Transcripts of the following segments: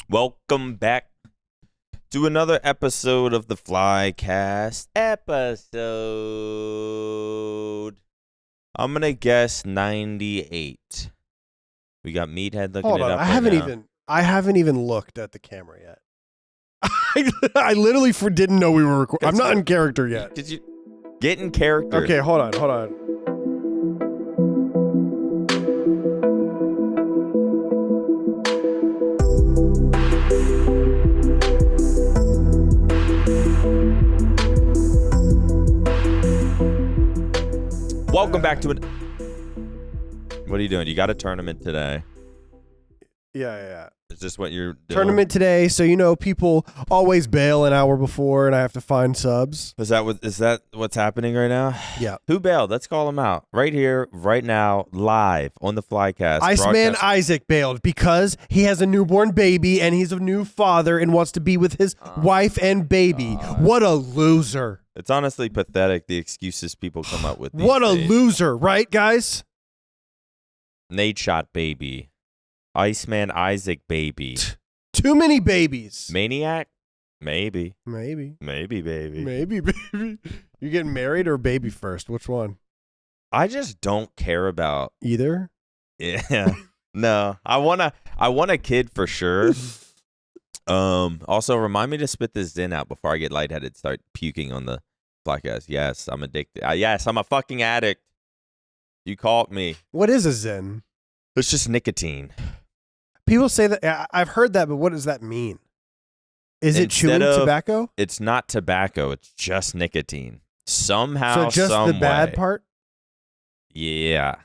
Welcome back to another episode of the Flycast. I'm going to guess 98. We got Meathead looking Hold it on, up I haven't even looked at the camera yet. I literally didn't know we were recording. I'm not in character yet. Did you get in character? Okay, hold on. Welcome back to it. What are you doing? You got a tournament today. Yeah. Is this what you're doing? Tournament today, so people always bail an hour before, and I have to find subs. Is that what's happening right now? Yeah. Who bailed? Let's call him out right here, right now, live on the Flycast. Iceman Isaac bailed because he has a newborn baby, and he's a new father and wants to be with his wife and baby. What a loser! It's honestly pathetic, the excuses people come up with. What a days. loser, right, guys? Nate shot baby. Iceman Isaac baby. Too many babies. Maniac? Maybe. Maybe, baby. You getting married or baby first? Which one? I just don't care about Either. Yeah. No. I want a kid for sure. Also remind me to spit this Zen out before I get lightheaded, start puking on the podcast. Yes, I'm addicted. Yes, I'm a fucking addict. You caught me. What is a Zen? It's just nicotine. People say that. I've heard that, but what does that mean? Is it chewing tobacco? It's not tobacco. It's just nicotine. Somehow, so just some the bad way. part? Yeah.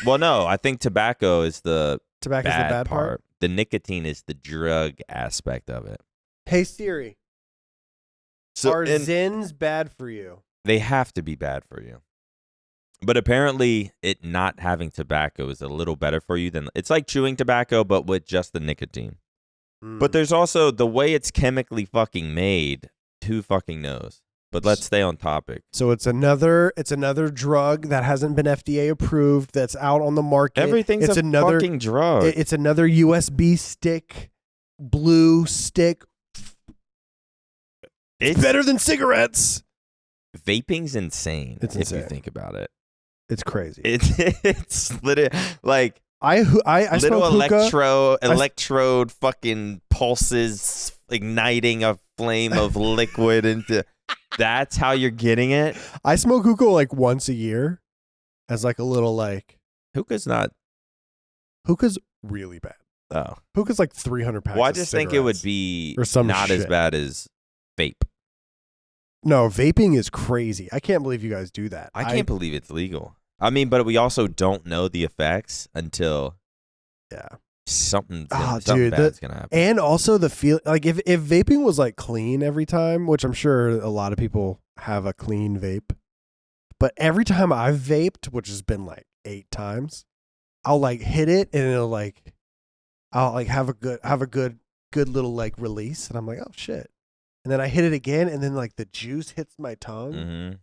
Well, no, I think tobacco is the Tobacco's the bad part? The nicotine is the drug aspect of it. Hey, Siri. Are Zens bad for you? They have to be bad for you. But apparently, it not having tobacco is a little better for you than it's like chewing tobacco, but with just the nicotine. But there's also the way it's chemically fucking made. Who fucking knows? But let's stay on topic. So it's another drug that hasn't been FDA approved. That's out on the market. Everything's another fucking drug. It's another USB stick, blue stick. It's better than cigarettes. Vaping's insane. It's insane if you think about it. It's crazy. It's literally like I little smoke electrode fucking pulses igniting a flame of liquid into. That's how you're getting it. I smoke hookah like once a year, as like a little like. Hookah's really bad. Oh, hookah's like 300 packs. Well, I just think it would be not as bad as vape. No, vaping is crazy. I can't believe you guys do that. I can't believe it's legal. I mean, but we also don't know the effects until something bad's gonna happen. And also the feel like if vaping was like clean every time, which I'm sure a lot of people have a clean vape, but every time I've vaped, which has been like 8 times, I'll like hit it and I'll like have a good little like release, and I'm like, oh shit. And then I hit it again, and then like the juice hits my tongue. Mm-hmm.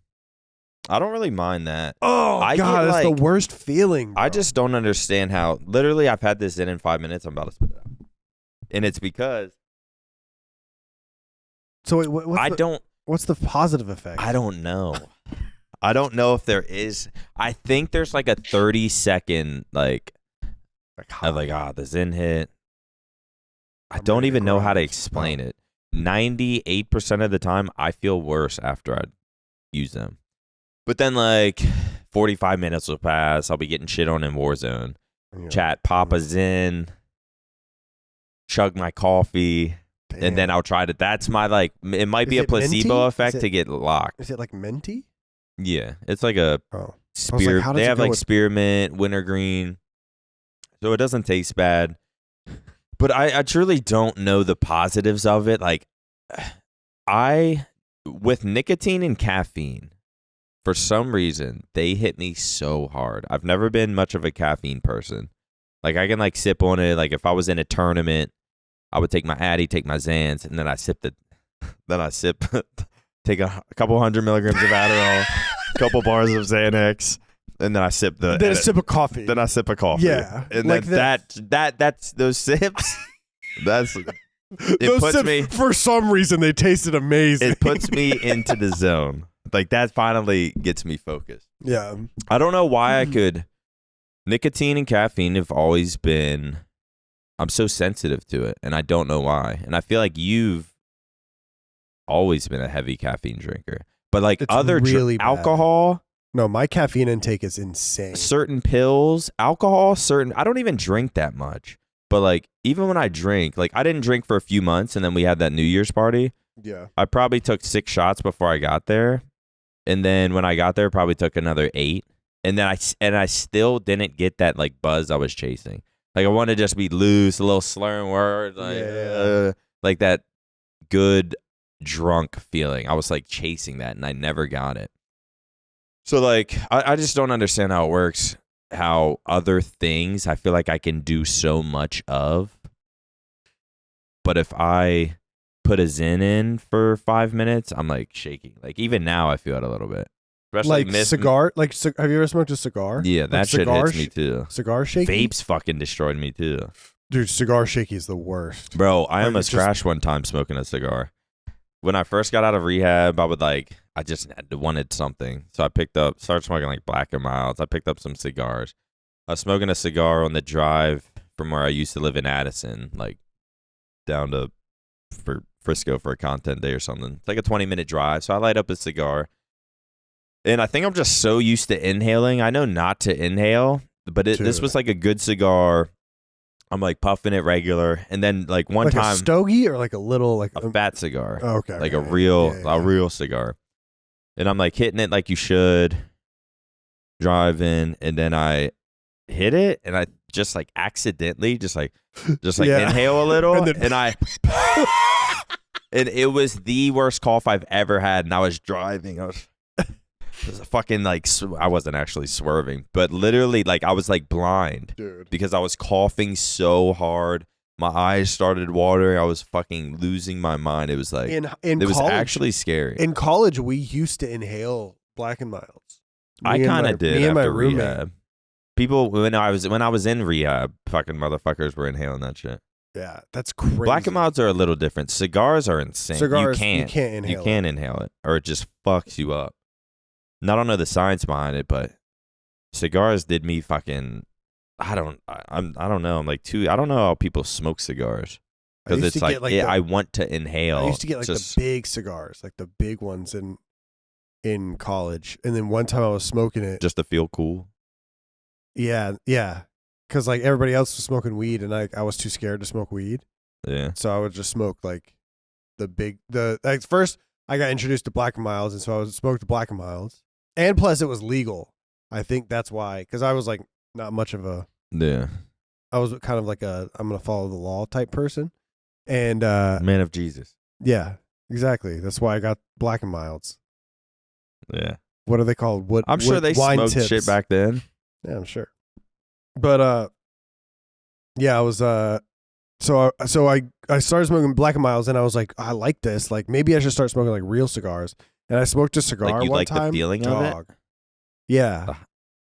I don't really mind that. Oh, God, that's the worst feeling, bro. I just don't understand how, literally, I've had this in 5 minutes, I'm about to spit it out. And it's because... So wait, what's the positive effect? I don't know. I don't know if there is. I think there's like a 30-second, the Zen hit. I don't even know how to explain it. 98% of the time, I feel worse after I use them. But then, 45 minutes will pass. I'll be getting shit on in Warzone. Yeah. Chat, Papa's in. Chug my coffee. Damn. And then I'll try to. That's my, it might be a placebo effect to get locked. Is it like minty? Yeah. It's like a spear. They have, spearmint, wintergreen. So it doesn't taste bad. But I truly don't know the positives of it. With nicotine and caffeine, for some reason, they hit me so hard. I've never been much of a caffeine person. I can sip on it. If I was in a tournament, I would take my Addy, take my Zans, and then I take a couple 100 milligrams of Adderall, a couple bars of Xanax, and then I sip a sip of coffee. Then I sip a coffee. Yeah. And then that's those sips. Those puts sips, me. for some reason, they tasted amazing. It puts me into the zone. Like that finally gets me focused. Yeah. I don't know why I could. Nicotine and caffeine have always been. I'm so sensitive to it, and I don't know why. And I feel like you've always been a heavy caffeine drinker, but like It's other really bad. alcohol. No, my caffeine intake is insane. Certain pills, alcohol, I don't even drink that much. But like even when I drink, like I didn't drink for a few months and then we had that New Year's party. Yeah. I probably took 6 shots before I got there. And then when I got there, probably took another 8. And then I still didn't get that like buzz I was chasing. Like I want to just be loose, a little slurring words, like, like that good drunk feeling. I was like chasing that and I never got it. So like I just don't understand how it works. How other things I feel like I can do so much of, but if I put a Zen in for 5 minutes, I'm like shaking. Like even now, I feel it a little bit. Especially Like cigar. Like have you ever smoked a cigar? Yeah, like that shit hits me too. Cigar shaky. Vapes fucking destroyed me too. Dude, cigar shaky is the worst. Bro, I Like, almost crashed one time smoking a cigar. When I first got out of rehab, I just wanted something. So I started smoking like Black and Milds. I picked up some cigars. I was smoking a cigar on the drive from where I used to live in Addison, like down to Frisco for a content day or something. It's like a 20-minute drive. So I light up a cigar. And I think I'm just so used to inhaling. I know not to inhale, but this was like a good cigar. I'm like puffing it regular, and then like one like time, a stogie or like a little like a fat cigar, okay, like okay. a real cigar, and I'm like hitting it like you should, driving, and then I hit it, and I just like accidentally just like inhale a little, and and it was the worst cough I've ever had, and I was driving, it was a fucking like I wasn't actually swerving, but literally like I was like blind, dude, because I was coughing so hard. My eyes started watering. I was fucking losing my mind. It was like in it was college, actually scary. In college, we used to inhale Black and Milds. I kind of did me and my after roommate. rehab. People when I was in rehab, fucking motherfuckers were inhaling that shit. Yeah, that's crazy. Black and Milds are a little different. Cigars are insane. Cigars, you can't inhale. You can't inhale it, or it just fucks you up. And I don't know the science behind it, but cigars did me fucking. I don't know. I'm like I don't know how people smoke cigars, because it's like, I want to inhale. I used to get like the big cigars, like the big ones in college, and then one time I was smoking it just to feel cool. Yeah, because like everybody else was smoking weed, and I was too scared to smoke weed. Yeah, so I would just smoke like first I got introduced to Black and Milds, and so I would smoke the Black and Milds. And plus, it was legal. I think that's why. Because I was like not much of a. Yeah. I was kind of like I'm gonna follow the law type person, and man of Jesus. Yeah, exactly. That's why I got Black and Milds. Yeah. What are they called? I'm sure they smoked tips. Shit back then. Yeah, I'm sure. But yeah, I was so I started smoking Black and Milds, and I was like, I like this. Like maybe I should start smoking like real cigars. And I smoked a cigar like you one like time. The feeling of it? Yeah.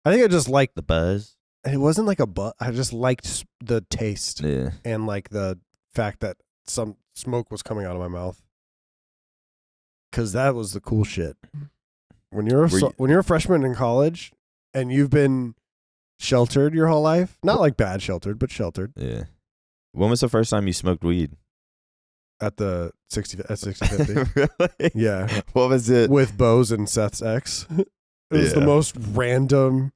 I think I just liked the buzz. It wasn't like a buzz. I just liked the taste. Yeah. And like the fact that some smoke was coming out of my mouth. Because that was the cool shit. When you're a freshman in college and you've been sheltered your whole life, not like bad sheltered, but sheltered. Yeah. When was the first time you smoked weed? At the 6050. Really? Yeah. What was it? With Bose and Seth's ex. It was the most random.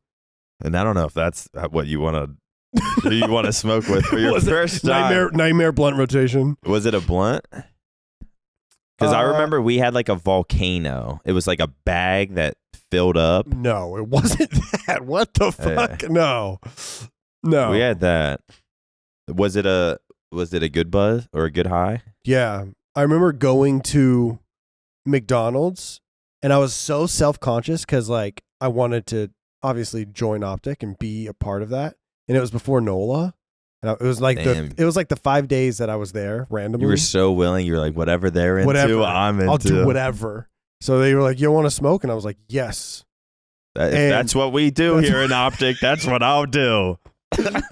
And I don't know if that's what you want to smoke with for your first time. Nightmare blunt rotation. Was it a blunt? Because I remember we had like a volcano. It was like a bag that filled up. No, it wasn't that. What the fuck? No. We had that. Was it a good buzz or a good high? Yeah. I remember going to McDonald's, and I was so self-conscious because like I wanted to obviously join OpTic and be a part of that. And it was before NOLA. And it was like the 5 days that I was there randomly. You were so willing. You were like, whatever they're into, I'm into. I'll do whatever. So they were like, you want to smoke? And I was like, yes. If that's what we do here in OpTic, that's what I'll do. Then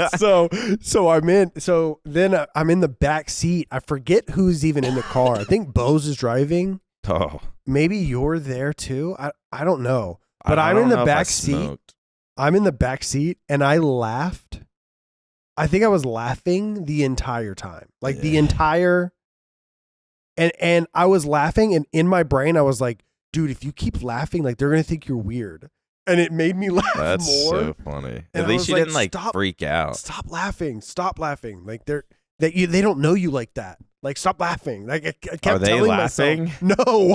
I'm in the back seat. I forget who's even in the car. I think Bose is driving. Oh, maybe you're there too. I don't know. But I I'm don't in know the if I back seat. smoked. I'm in the back seat and I laughed. I think I was laughing the entire time. Like the entire and I was laughing, and in my brain I was like, dude, if you keep laughing, like they're gonna think you're weird. And it made me laugh That's more. so funny. And At least you didn't like stop, freak out. Stop laughing. Stop laughing. Like they don't know you like that. Like stop laughing. Like I kept Are they telling laughing? myself, no.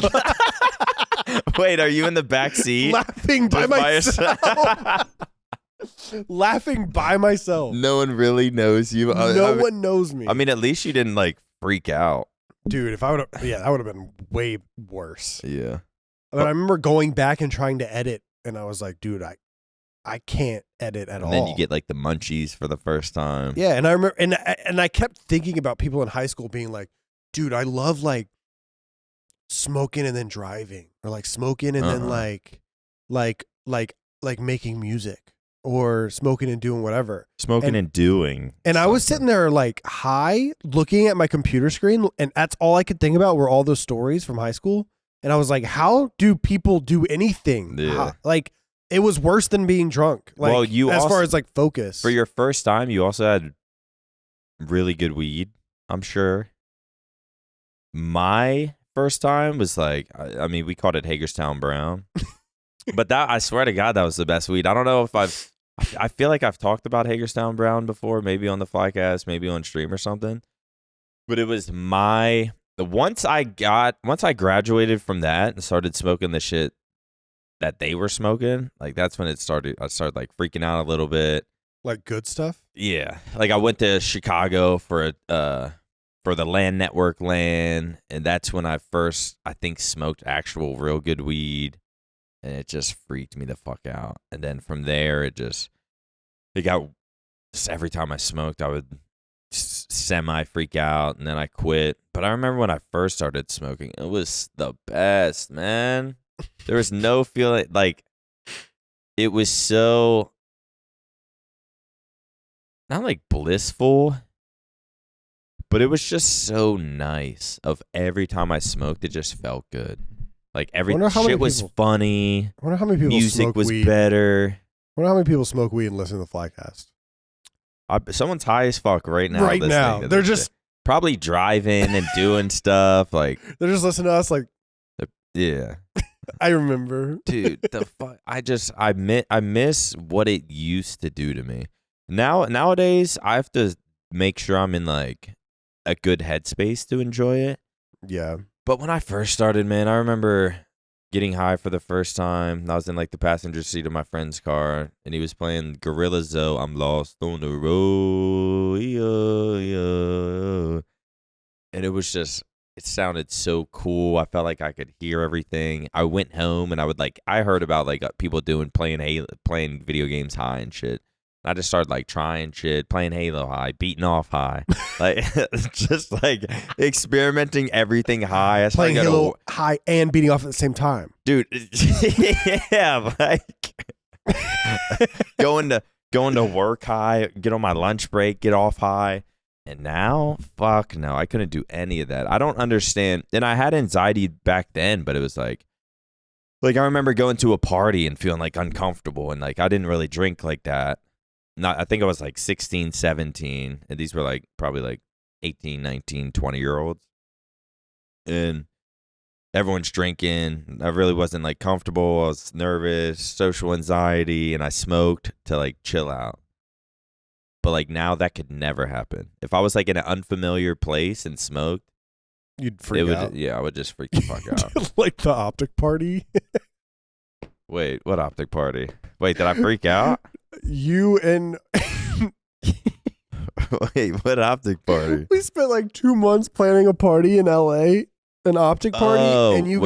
Wait, are you in the back seat? Laughing by myself. Laughing by myself. No one really knows you. No one knows me. I mean, at least you didn't like freak out. Dude, if I would have, that would have been way worse. Yeah. But I remember going back and trying to edit, and I was like, dude, I can't edit at all. And then you get like the munchies for the first time. Yeah, and I remember, and I kept thinking about people in high school being like, dude, I love like smoking and then driving, or like smoking and then like making music, or smoking and doing whatever. Smoking and doing. And I was sitting there like high, looking at my computer screen, and that's all I could think about were all those stories from high school. And I was like, how do people do anything? Yeah. Like, it was worse than being drunk. Like, well, you as also, far as like focus. For your first time, you also had really good weed, I'm sure. My first time was like, I mean, we called it Hagerstown Brown. But that, I swear to God, that was the best weed. I don't know if I feel like I've talked about Hagerstown Brown before, maybe on the Flycast, maybe on stream or something. But it was once I graduated from that and started smoking the shit that they were smoking, like that's when I started like freaking out a little bit. Like good stuff? Yeah. Like I went to Chicago for the LAN network LAN, and that's when I first, I think, smoked actual real good weed. And it just freaked me the fuck out. And then from there, it got, just every time I smoked, I would semi freak out, and then I quit. But I remember when I first started smoking, it was the best, man. There was no feeling, like, it was so, not like blissful, but it was just so nice. Of every time I smoked, it just felt good. Like every shit was funny. I wonder how many people music smoke was weed. better. I wonder how many people smoke weed and listen to the Flycast. Someone's high as fuck right now. Right now, they're just probably driving and doing stuff. Like they're just listening to us. Like, yeah, I remember, dude. The fuck. I miss what it used to do to me. Nowadays, I have to make sure I'm in like a good headspace to enjoy it. Yeah. But when I first started, man, I remember getting high for the first time. I was in like the passenger seat of my friend's car, and he was playing Gorilla Zoe, I'm Lost on the Road. And it was just, it sounded so cool. I felt like I could hear everything. I went home and I heard about like people playing video games high and shit. I just started like trying shit, playing Halo high, beating off high, like just like experimenting everything high. Playing Halo high and beating off at the same time, dude. Yeah, like going to work high, get on my lunch break, get off high, and now, fuck no, I couldn't do any of that. I don't understand. And I had anxiety back then, but it was like I remember going to a party and feeling like uncomfortable, and like I didn't really drink like that. I think I was like 16, 17, and these were like probably like 18, 19, 20-year-olds. And everyone's drinking. I really wasn't like comfortable. I was nervous, social anxiety, and I smoked to like chill out. But like now that could never happen. If I was like in an unfamiliar place and smoked, you'd freak out. Yeah, I would just freak the fuck out. Like the OpTic party. Wait, what OpTic party? Wait, did I freak out? You and wait, what OpTic party? We spent like 2 months planning a party in LA, an OpTic party, and you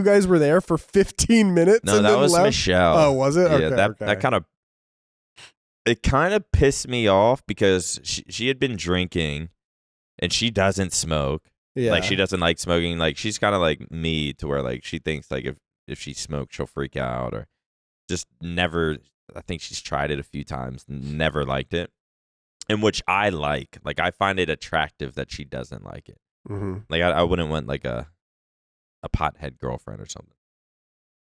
guys were there for 15 minutes. No, and that then was left? Michelle. Oh, was it? Yeah, Okay, that kind of pissed me off because she had been drinking, and she doesn't smoke. Yeah, like she doesn't like smoking. Like she's kind of like me, to where like she thinks like if she smokes she'll freak out, or just never I think she's tried it a few times, never liked it. And which I like. Like, I find it attractive that she doesn't like it. Mm-hmm. Like, I wouldn't want like a pothead girlfriend or something.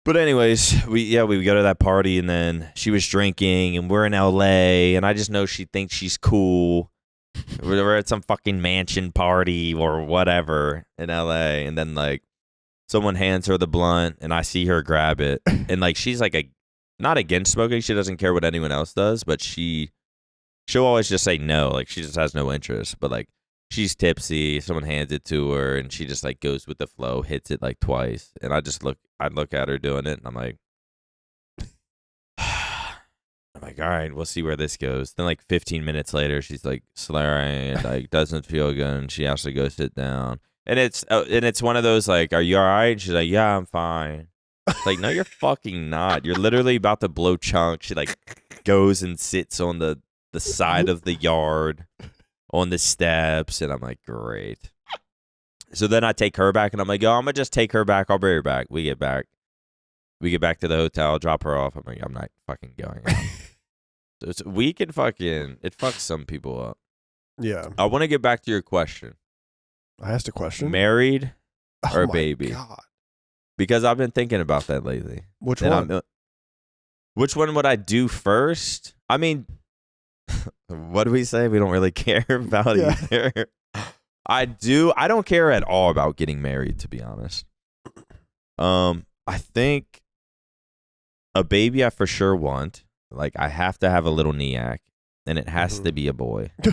But anyways, we go to that party, and then she was drinking, and we're in LA, and I just know she thinks she's cool. We're at some fucking mansion party or whatever in LA, and then like someone hands her the blunt, and I see her grab it, and like she's like not against smoking. She doesn't care what anyone else does, but she'll always just say no. Like, she just has no interest. But like, she's tipsy. Someone hands it to her, and she just like goes with the flow, hits it like twice, and I look at her doing it, and I'm like, all right, we'll see where this goes. Then like 15 minutes later, she's like slurring and like doesn't feel good, and she has to go sit down. And it's one of those like, are you all right? And she's like, yeah, I'm fine. It's like, no, you're fucking not. You're literally about to blow chunks. She like goes and sits on the side of the yard on the steps, and I'm like, great. So then I take her back, and I'm like, I'm gonna just take her back. I'll bring her back. We get back to the hotel, drop her off. I'm like, I'm not fucking going out. So we can it fucks some people up. Yeah. I want to get back to your question. I asked a question. Married or Oh my baby? God. Because I've been thinking about that lately. Which one? Which one would I do first? I mean, what do we say? We don't really care about either. I don't care at all about getting married, to be honest. I think a baby I for sure want. Like, I have to have a little Niac, and it has to be a boy. You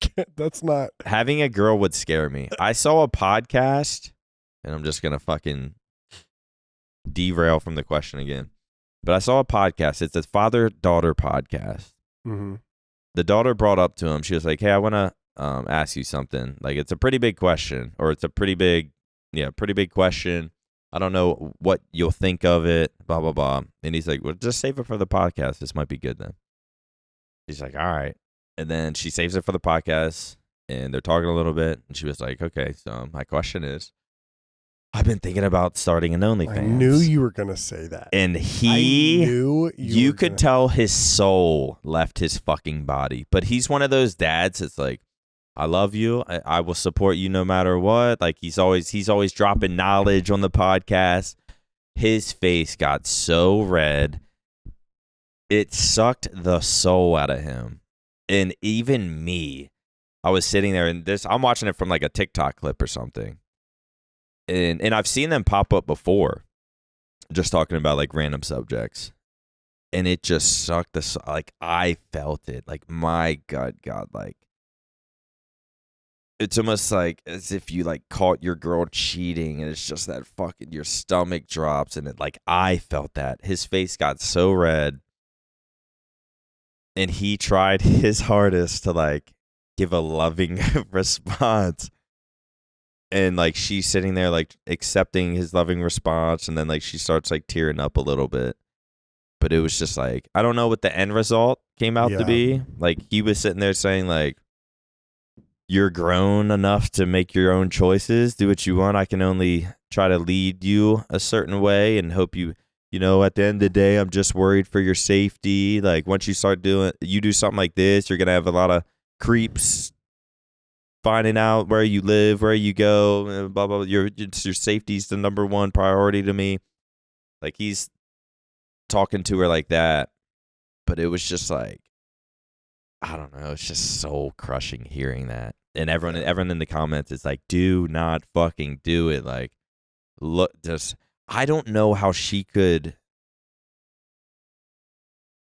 can't. That's not. Having a girl would scare me. I saw a podcast, and I'm just gonna fucking derail from the question again. But I saw a podcast. It's a father-daughter podcast. Mm-hmm. The daughter brought up to him. She was like, "Hey, I want to ask you something. Like, it's a pretty big question, or it's a pretty big question. I don't know what you'll think of it, blah, blah, blah." And he's like, well, just save it for the podcast. This might be good then. She's like, all right. And then she saves it for the podcast, and they're talking a little bit. And she was like, okay, so my question is, I've been thinking about starting an OnlyFans. I knew you were going to say that. And you could tell his soul left his fucking body. But he's one of those dads that's like, I love you. I will support you no matter what. Like, he's always dropping knowledge on the podcast. His face got so red. It sucked the soul out of him. And even me, I was sitting there, and I'm watching it from like a TikTok clip or something. And I've seen them pop up before, just talking about like random subjects. And it just sucked like, I felt it. Like, my God, like, it's almost like as if you like caught your girl cheating, and it's just that fucking, your stomach drops, and it like, I felt that. His face got so red, and he tried his hardest to like give a loving response. And like, she's sitting there like accepting his loving response, and then like she starts like tearing up a little bit. But it was just like, I don't know what the end result came out to be. Like, he was sitting there saying like, you're grown enough to make your own choices. Do what you want. I can only try to lead you a certain way and hope you know, at the end of the day, I'm just worried for your safety. Like, once you do something like this, you're going to have a lot of creeps finding out where you live, where you go, blah, blah, blah. Your safety's the number one priority to me. Like, he's talking to her like that. But it was just like, I don't know. It's just soul crushing hearing that. And everyone in the comments is like, do not fucking do it. Like, look, I don't know how she could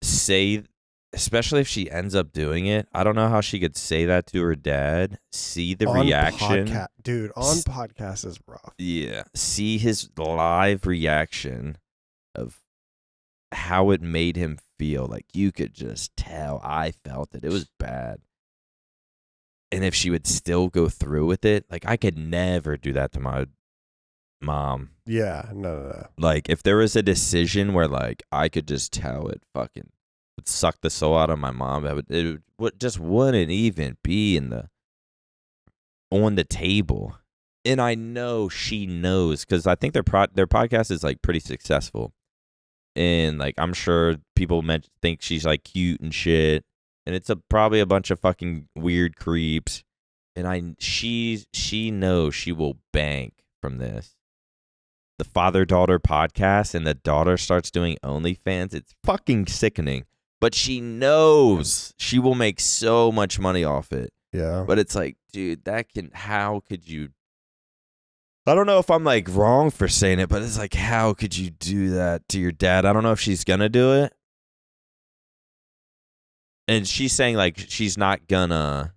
say, especially if she ends up doing it. I don't know how she could say that to her dad, see the reaction. On podcast is rough. Yeah. See his live reaction of how it made him feel. Like, you could just tell. I felt it. It was bad. And if she would still go through with it, like, I could never do that to my mom. Yeah, no. Like, if there was a decision where like I could just tell it fucking would suck the soul out of my mom, it just wouldn't even be on the table. And I know she knows, because I think their podcast is like pretty successful. and like I'm sure people think she's like cute and shit, and it's probably a bunch of fucking weird creeps, and she knows she will bank from this. The father-daughter podcast, and the daughter starts doing OnlyFans. It's fucking sickening, but she knows she will make so much money off it. Yeah, but it's like, dude, how could you? I don't know if I'm like wrong for saying it, but it's like, how could you do that to your dad? I don't know if she's gonna do it. And she's saying like she's not gonna.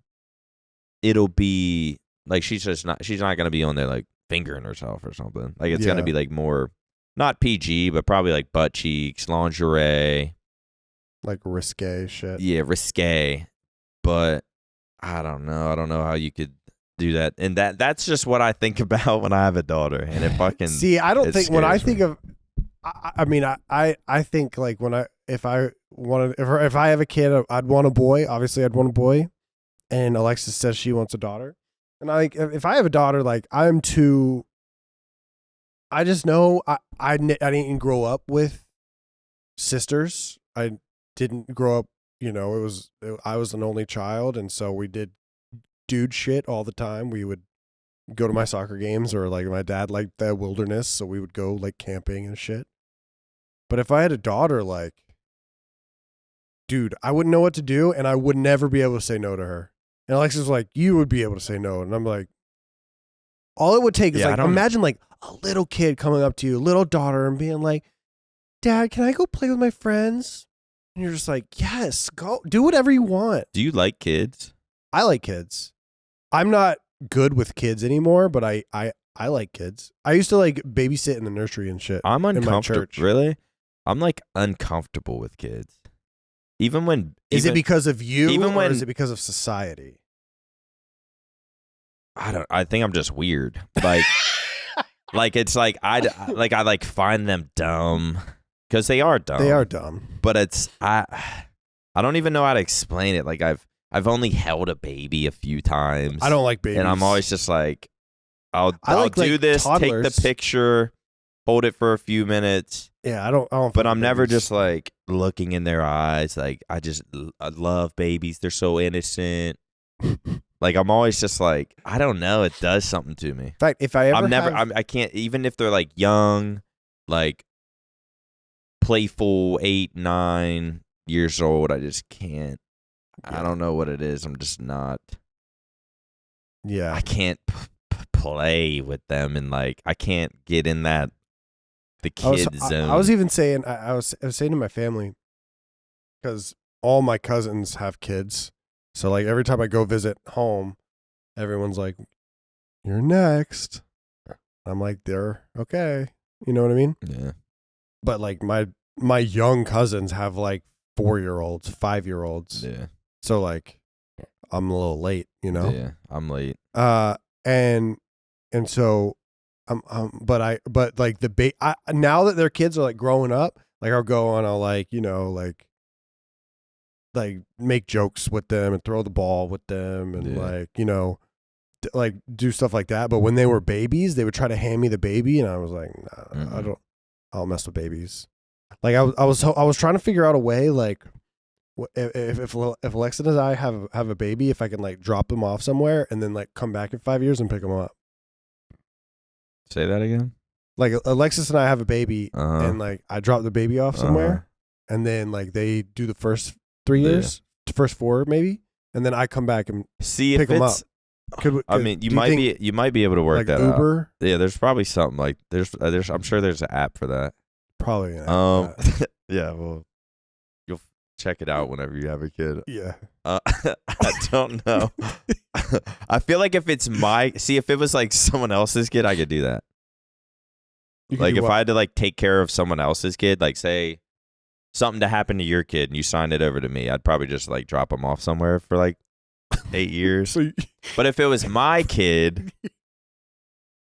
It'll be like she's not gonna be on there like fingering herself or something. Like it's gonna be like more not PG, but probably like butt cheeks, lingerie. Like risque shit. Yeah, risque. But I don't know. I don't know how you could do that. And that's just what I think about when I have a daughter. And it fucking see, I don't think when I think me. of I think like if I have a kid, I'd want a boy. Obviously I'd want a boy. And Alexis says she wants a daughter. And I think if I have a daughter, like I just know I didn't grow up with sisters. I didn't grow up, I was an only child, and so we did dude shit all the time. We would go to my soccer games, or like my dad liked the wilderness, so we would go like camping and shit. But if I had a daughter, like, dude, I wouldn't know what to do, and I would never be able to say no to her. And Alexis was like, you would be able to say no. And I'm like, all it would take is like, imagine like a little kid coming up to you, little daughter, and being like, Dad, can I go play with my friends? And you're just like, yes, go do whatever you want. Do you like kids? I like kids. I'm not good with kids anymore, but I like kids. I used to like babysit in the nursery and shit. I'm uncomfortable. In my church. Really? I'm like uncomfortable with kids. Is it because of you, or is it because of society? I think I'm just weird. Like, like it's like I find them dumb because they are dumb. They are dumb. But I don't even know how to explain it. Like I've only held a baby a few times. I don't like babies, and I'm always just like, I'll like do this, toddlers. take the picture, hold it for a few minutes. Yeah, I don't. But I'm never just like looking in their eyes. Like I love babies. They're so innocent. Like I'm always just like, I don't know. It does something to me. In fact, if I ever, I can't, even if they're like young, like playful, 8, 9 years old. I just can't. Yeah. I don't know what it is. I'm just not. Yeah. I can't play with them, and like I can't get in the kid zone. I was even saying, I was saying to my family, because all my cousins have kids. So like every time I go visit home, everyone's like, "You're next." I'm like, "They're okay." You know what I mean? Yeah. But like my young cousins have like 4-year-olds, 5-year-olds. Yeah. So like I'm a little late, you know? Yeah, I'm late. And so but like now that their kids are like growing up, like I'll go on, I'll like, like make jokes with them and throw the ball with them and like, like do stuff like that. But when they were babies, they would try to hand me the baby, and I was like, nah, I don't mess with babies. Like I was trying to figure out a way, like if Alexa and I have a baby, if I can like drop them off somewhere and then like come back in 5 years and pick them up. Say that again. Like Alexis and I have a baby, and like I drop the baby off somewhere, and then like they do the first 3 years, the first 4 maybe, and then I come back and see pick if them up. I mean, you might be able to work like that Uber? out. Yeah, there's probably something like there's I'm sure there's an app for that. Probably. Yeah, well, you'll check it out whenever you have a kid. Yeah. I don't know. I feel like if it was like someone else's kid, I could do that. Like if I had to like take care of someone else's kid, like say something to happen to your kid and you signed it over to me, I'd probably just like drop them off somewhere for like 8 years. But if it was my kid,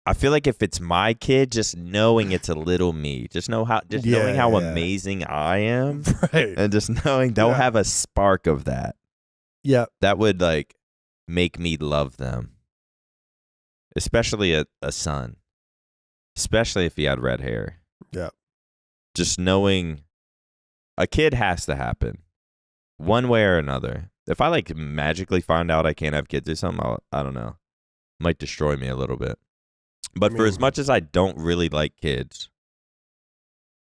I feel like if it's my kid, just knowing it's a little me, knowing how amazing I am, right, and just knowing they'll have a spark of that. Yeah, that would like make me love them, especially a son, especially if he had red hair. Yeah, just knowing a kid has to happen one way or another. If I like magically find out I can't have kids or something, I don't know, might destroy me a little bit. But for as much as I don't really like kids,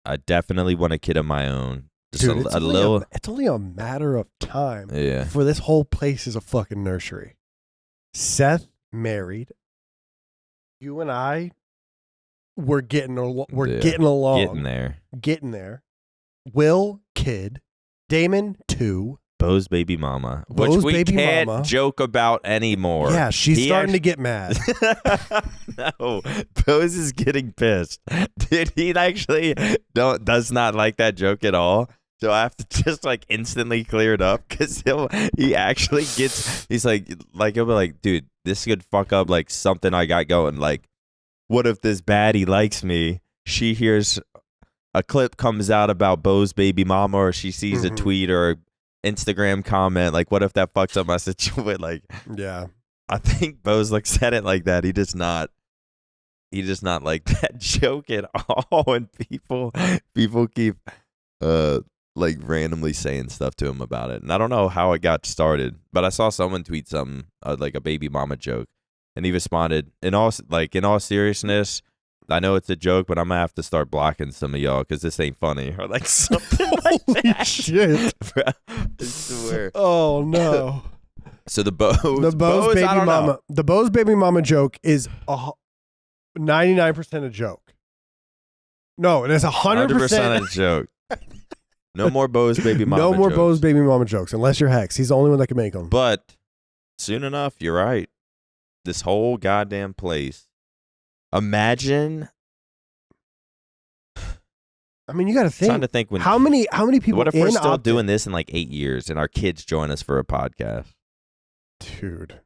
I definitely want a kid of my own. Just dude, it's only a matter of time for this whole place is a fucking nursery. Seth married. You and I, we're getting along. Getting there. Will, kid. Damon, 2. Bose baby mama, which we can't joke about anymore. Yeah, she's starting to get mad. No, Bose is getting pissed. Dude, he actually does not like that joke at all. So I have to just like instantly clear it up because he actually gets. He's like he'll be like, dude, this could fuck up like something I got going. Like, what if this baddie likes me? She hears a clip comes out about Bose baby mama, or she sees a tweet or Instagram comment. Like, what if that fucks up my situation? Like, yeah, I think Bose looks at it like that. He does not like that joke at all. And people keep like randomly saying stuff to him about it. And I don't know how it got started, but I saw someone tweet something like a baby mama joke, and he responded in all seriousness, I know it's a joke, but I'm gonna have to start blocking some of y'all because this ain't funny, or like something like that. Shit. Bro, I swear. Oh no. So the Bose baby mama, the Bose baby mama joke is 99% a joke. No, it is 100% a joke. No more Bose baby mama. No more jokes. Bose baby mama jokes, unless you're Hex. He's the only one that can make them. But soon enough, you're right. This whole goddamn place. Imagine. I mean, you got to think. Trying to think when. How many people? What if we're still doing this in like 8 years and our kids join us for a podcast? Dude,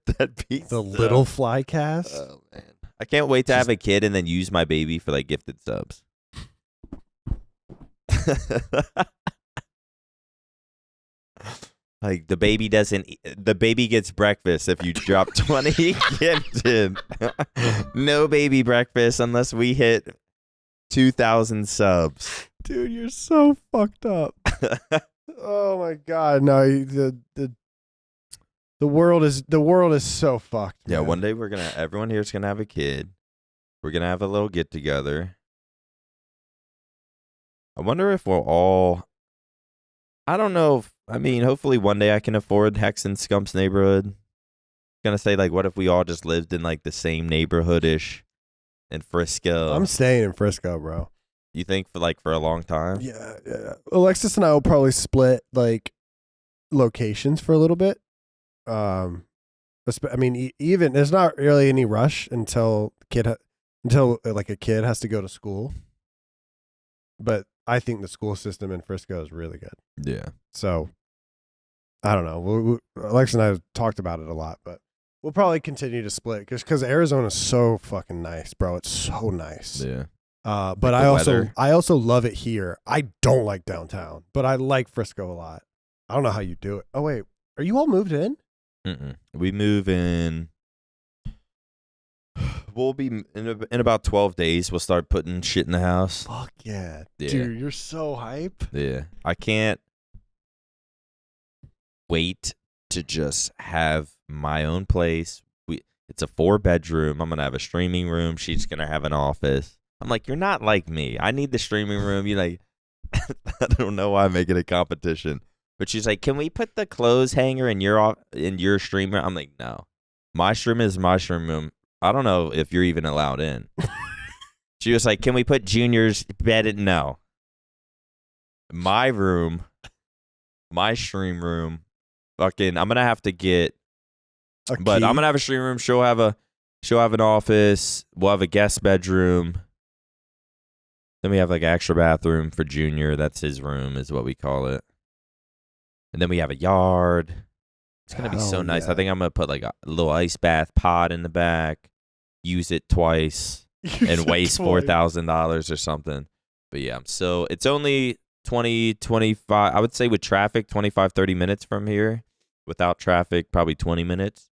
that'd be the little Flycast. Oh man, I can't wait to have a kid and then use my baby for like gifted subs. Like the baby gets breakfast if you drop 20 gifted. No baby breakfast unless we hit 2,000 subs. Dude, you're so fucked up. Oh my god, no, the world is so fucked. Yeah, man. one day everyone here's gonna have a kid. We're gonna have a little get together. I wonder if we'll all. I don't know. Hopefully one day I can afford Hex and Scump's neighborhood. Gonna say like, what if we all just lived in like the same neighborhood-ish in Frisco? I'm staying in Frisco, bro. You think for a long time? Yeah. Alexis and I will probably split like locations for a little bit. Even there's not really any rush until like a kid has to go to school. But I think the school system in Frisco is really good. Yeah. So, I don't know. Alex and I have talked about it a lot, but we'll probably continue to split because Arizona's so fucking nice, bro. It's so nice. Yeah. But I also love it here. I don't like downtown, but I like Frisco a lot. I don't know how you do it. Oh wait, are you all moved in? We move in. We'll be in about 12 days. We'll start putting shit in the house. Fuck yeah. Dude, you're so hype. Yeah. I can't wait to just have my own place. It's a 4-bedroom. I'm going to have a streaming room. She's going to have an office. I'm like, you're not like me. I need the streaming room. You're like, I don't know why I'm making a competition. But she's like, can we put the clothes hanger in your stream room? I'm like, no. My stream is my stream room. I don't know if you're even allowed in. She was like, can we put Junior's bed in? No. My room, my stream room, fucking, I'm going to have to get, but I'm going to have a stream room. She'll have an office. We'll have a guest bedroom. Then we have like an extra bathroom for Junior. That's his room is what we call it. And then we have a yard. It's going to be so nice. Yeah. I think I'm going to put like a little ice bath pod in the back, use it twice, and waste $4,000 or something. But yeah, it's only 25, I would say with traffic, 25, 30 minutes from here. Without traffic, probably 20 minutes.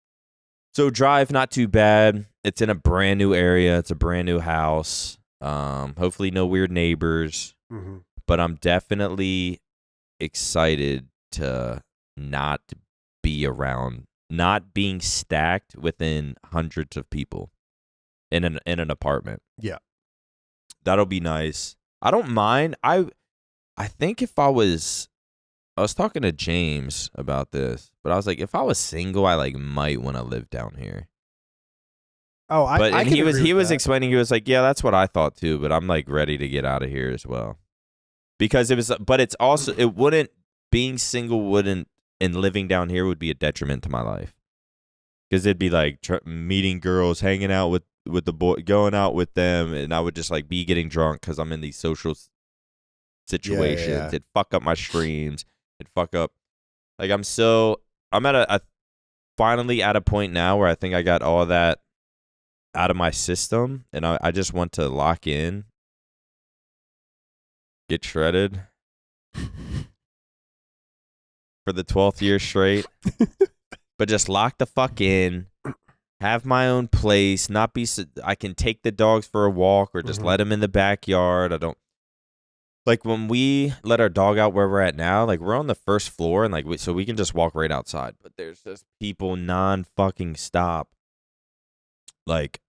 So drive, not too bad. It's in a brand new area. It's a brand new house. Hopefully no weird neighbors. Mm-hmm. But I'm definitely excited to not be around, not being stacked within hundreds of people in an apartment. Yeah. That'll be nice. I don't mind. I think if I was talking to James about this, but I was like, if I was single, I like might want to live down here. Oh, I can he was agree with that. explaining, he was like, yeah, that's what I thought too, but I'm like ready to get out of here as well. Because it's also, being single wouldn't, and living down here would be a detriment to my life. Because it'd be like meeting girls, hanging out with the boy, going out with them, and I would just like be getting drunk because I'm in these social situations. Yeah. It'd fuck up my streams. It'd fuck up. Like I'm finally at a point now where I think I got all that out of my system, and I just want to lock in, get shredded for the 12th year straight, but just lock the fuck in, have my own place, I can take the dogs for a walk or just let them in the backyard. I don't, like when we let our dog out where we're at now, like we're on the first floor and like so we can just walk right outside, but there's just people non-fucking stop. Like,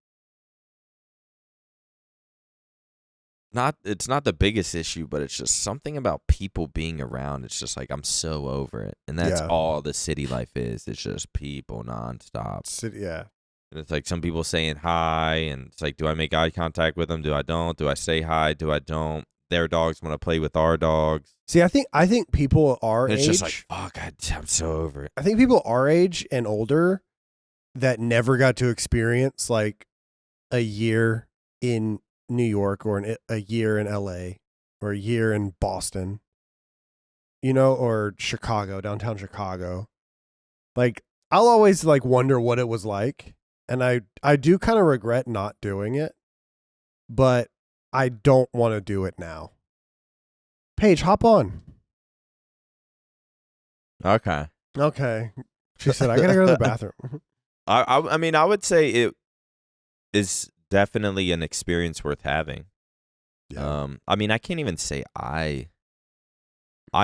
it's not the biggest issue, but it's just something about people being around. It's just like, I'm so over it. And that's all the city life is. It's just people nonstop. Yeah. And it's like some people saying hi, and it's like, do I make eye contact with them? Do I don't? Do I say hi? Do I don't? Their dogs want to play with our dogs. See, I think people our age. It's just like, fuck, I'm so over it. I think people our age and older that never got to experience like a year in New York or a year in LA or a year in Boston, or Chicago, downtown Chicago. Like I'll always like wonder what it was like. And I do kind of regret not doing it, but I don't want to do it now. Paige, hop on. Okay. She said, I gotta go to the bathroom. I mean, I would say it is definitely an experience worth having. Yeah. I mean, I can't even say I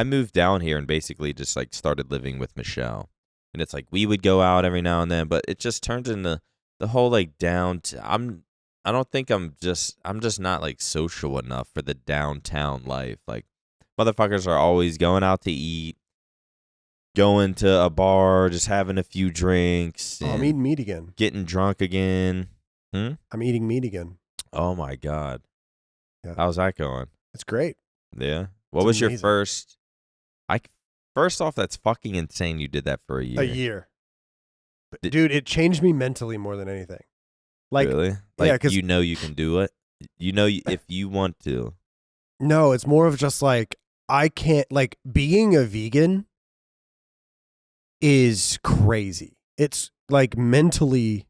moved down here and basically just like started living with Michelle, and it's like we would go out every now and then, but it just turns into the whole like I don't think I'm just not like social enough for the downtown life. Like motherfuckers are always going out to eat, going to a bar, just having a few drinks. I'm eating meat again. Getting drunk again. I'm eating meat again. Oh my God. Yeah. How's that going? It's great. Yeah. What was your first? First off, that's fucking insane. You did that for a year. A year. Dude, it changed me mentally more than anything. Like, really? Like, yeah, because you can do it. If you want to. No, it's more of just like I can't. Like being a vegan is crazy. It's like mentally.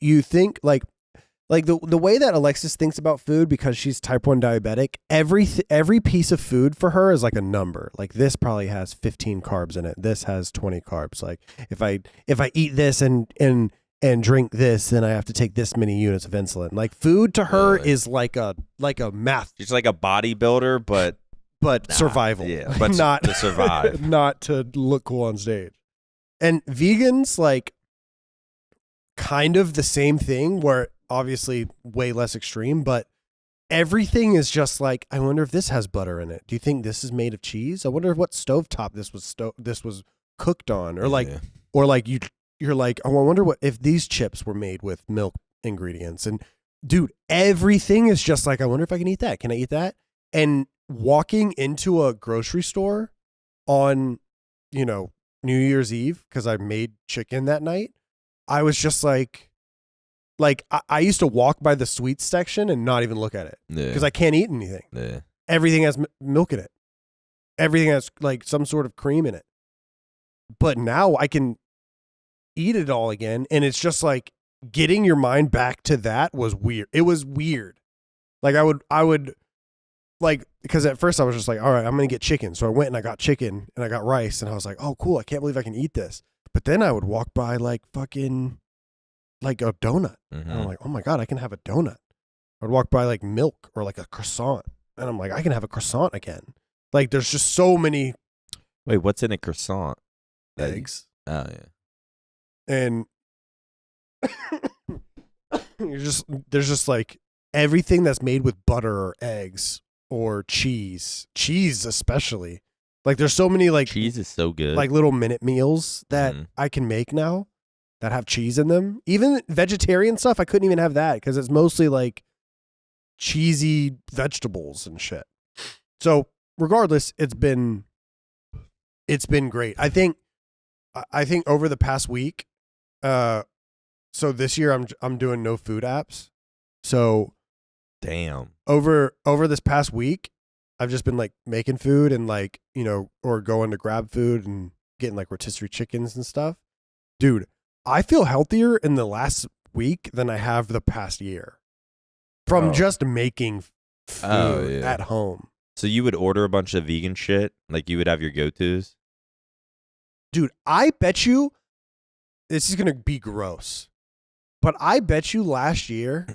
You think like the way that Alexis thinks about food, because she's type 1 diabetic, every piece of food for her is like a number. Like this probably has 15 carbs in it. This has 20 carbs. Like if I eat this and drink this, then I have to take this many units of insulin. Like food to her is like a math. She's like a bodybuilder, but survival. Yeah, but not to survive, not to look cool on stage. And vegans, like, kind of the same thing, where obviously way less extreme, but everything is just like, I wonder if this has butter in it. Do you think this is made of cheese? I wonder what stovetop this was cooked on, or like, you're like, oh, I wonder what if these chips were made with milk ingredients. And dude, everything is just like, I wonder if I can eat that. Can I eat that? And walking into a grocery store on, New Year's Eve, because I made chicken that night, I was just like I used to walk by the sweets section and not even look at it because I can't eat anything. Yeah. Everything has milk in it. Everything has like some sort of cream in it. But now I can eat it all again, and it's just like getting your mind back to that was weird. It was weird. Like I would like, because at first I was just like, all right, I'm going to get chicken. So I went and I got chicken and I got rice, and I was like, oh, cool. I can't believe I can eat this. But then I would walk by like fucking like a donut. Mm-hmm. And I'm like, oh my God, I can have a donut. I'd walk by like milk or like a croissant, and I'm like, I can have a croissant again. Like, there's just so many. Wait, what's in a croissant? Eggs. Oh yeah. And there's just like everything that's made with butter or eggs or cheese especially. Like, there's so many like cheese is so good. Like little minute meals that I can make now that have cheese in them. Even vegetarian stuff, I couldn't even have that because it's mostly like cheesy vegetables and shit. So regardless, it's been great. I think over the past week, so this year I'm doing no food apps. So damn. Over this past week, I've just been like making food and like, you know, or going to grab food and getting like rotisserie chickens and stuff. Dude, I feel healthier in the last week than I have the past year from just making food at home. So you would order a bunch of vegan shit? Like you would have your go-tos? Dude, I bet you this is going to be gross, but I bet you last year